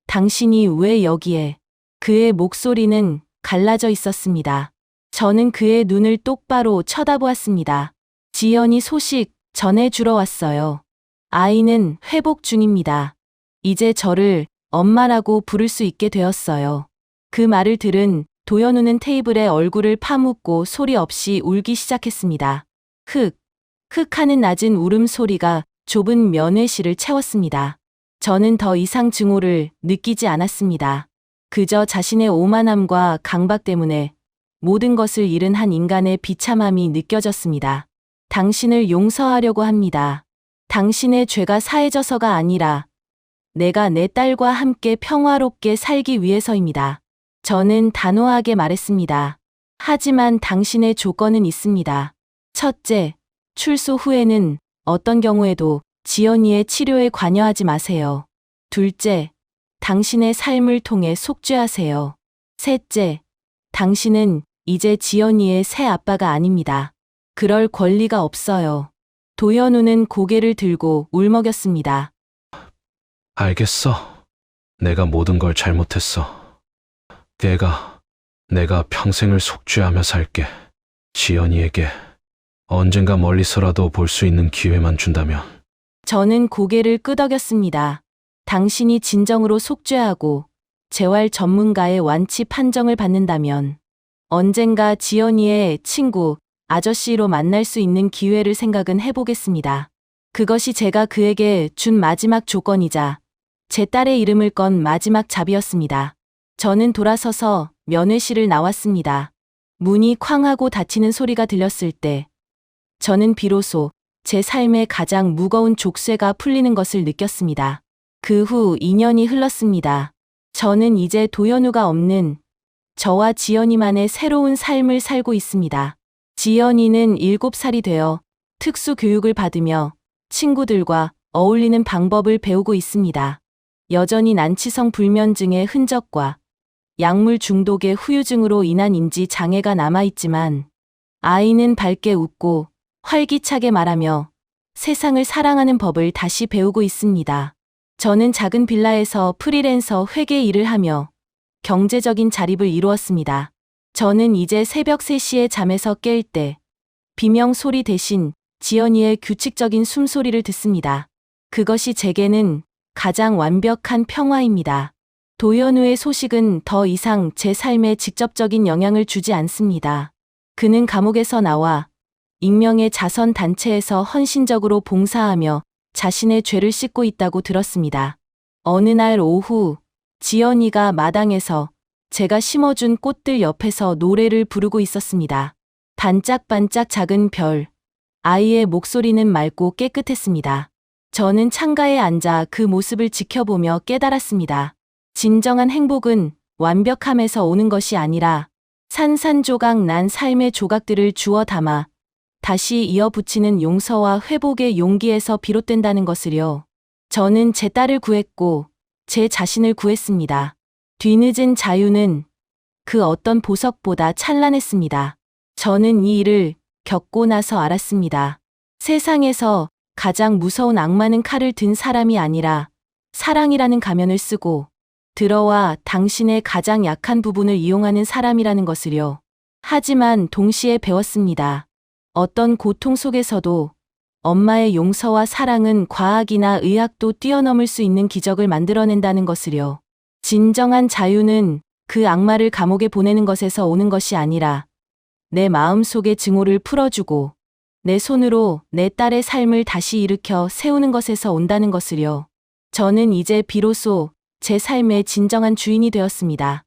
당신이 왜 여기에? 그의 목소리는 갈라져 있었습니다. 저는 그의 눈을 똑바로 쳐다보았습니다. 지연이 소식 전해주러 왔어요. 아이는 회복 중입니다. 이제 저를 엄마라고 부를 수 있게 되었어요. 그 말을 들은 도연우는 테이블에 얼굴을 파묻고 소리 없이 울기 시작했습니다. 흑 하는 낮은 울음소리가 좁은 면회실을 채웠습니다. 저는 더 이상 증오를 느끼지 않았습니다. 그저 자신의 오만함과 강박 때문에 모든 것을 잃은 한 인간의 비참함이 느껴졌습니다. 당신을 용서하려고 합니다. 당신의 죄가 사해져서가 아니라 내가 내 딸과 함께 평화롭게 살기 위해서입니다. 저는 단호하게 말했습니다. 하지만 당신의 조건은 있습니다. 첫째, 출소 후에는 어떤 경우에도 지연이의 치료에 관여하지 마세요. 둘째, 당신의 삶을 통해 속죄하세요. 셋째, 당신은 이제 지연이의 새 아빠가 아닙니다. 그럴 권리가 없어요. 도연우는 고개를 들고 울먹였습니다. 알겠어. 내가 모든 걸 잘못했어. 내가 평생을 속죄하며 살게. 지연이에게 언젠가 멀리서라도 볼 수 있는 기회만 준다면. 저는 고개를 끄덕였습니다. 당신이 진정으로 속죄하고 재활 전문가의 완치 판정을 받는다면 언젠가 지연이의 친구, 아저씨로 만날 수 있는 기회를 생각은 해보겠습니다. 그것이 제가 그에게 준 마지막 조건이자 제 딸의 이름을 건 마지막 잡이었습니다. 저는 돌아서서 면회실을 나왔습니다. 문이 쾅 하고 닫히는 소리가 들렸을 때 저는 비로소 제 삶의 가장 무거운 족쇄가 풀리는 것을 느꼈습니다. 그 후 2년이 흘렀습니다. 저는 이제 도연우가 없는 저와 지연이만의 새로운 삶을 살고 있습니다. 지연이는 7살이 되어 특수 교육을 받으며 친구들과 어울리는 방법을 배우고 있습니다. 여전히 난치성 불면증의 흔적과 약물 중독의 후유증으로 인한 인지 장애가 남아있지만 아이는 밝게 웃고 활기차게 말하며 세상을 사랑하는 법을 다시 배우고 있습니다. 저는 작은 빌라에서 프리랜서 회계 일을 하며 경제적인 자립을 이루었습니다. 저는 이제 새벽 3시에 잠에서 깰 때 비명 소리 대신 지연이의 규칙적인 숨소리를 듣습니다. 그것이 제게는 가장 완벽한 평화입니다. 도연우의 소식은 더 이상 제 삶에 직접적인 영향을 주지 않습니다. 그는 감옥에서 나와 익명의 자선 단체에서 헌신적으로 봉사하며 자신의 죄를 씻고 있다고 들었습니다. 어느 날 오후 지연이가 마당에서 제가 심어준 꽃들 옆에서 노래를 부르고 있었습니다. 반짝반짝 작은 별. 아이의 목소리는 맑고 깨끗했습니다. 저는 창가에 앉아 그 모습을 지켜보며 깨달았습니다. 진정한 행복은 완벽함에서 오는 것이 아니라 산산조각 난 삶의 조각들을 주워 담아 다시 이어붙이는 용서와 회복의 용기에서 비롯된다는 것을요. 저는 제 딸을 구했고 제 자신을 구했습니다. 뒤늦은 자유는 그 어떤 보석보다 찬란했습니다. 저는 이 일을 겪고 나서 알았습니다. 세상에서 가장 무서운 악마는 칼을 든 사람이 아니라 사랑이라는 가면을 쓰고 들어와 당신의 가장 약한 부분을 이용하는 사람이라는 것을요. 하지만 동시에 배웠습니다. 어떤 고통 속에서도 엄마의 용서와 사랑은 과학이나 의학도 뛰어넘을 수 있는 기적을 만들어낸다는 것을요. 진정한 자유는 그 악마를 감옥에 보내는 것에서 오는 것이 아니라 내 마음속의 증오를 풀어주고 내 손으로 내 딸의 삶을 다시 일으켜 세우는 것에서 온다는 것을요. 저는 이제 비로소 제 삶의 진정한 주인이 되었습니다.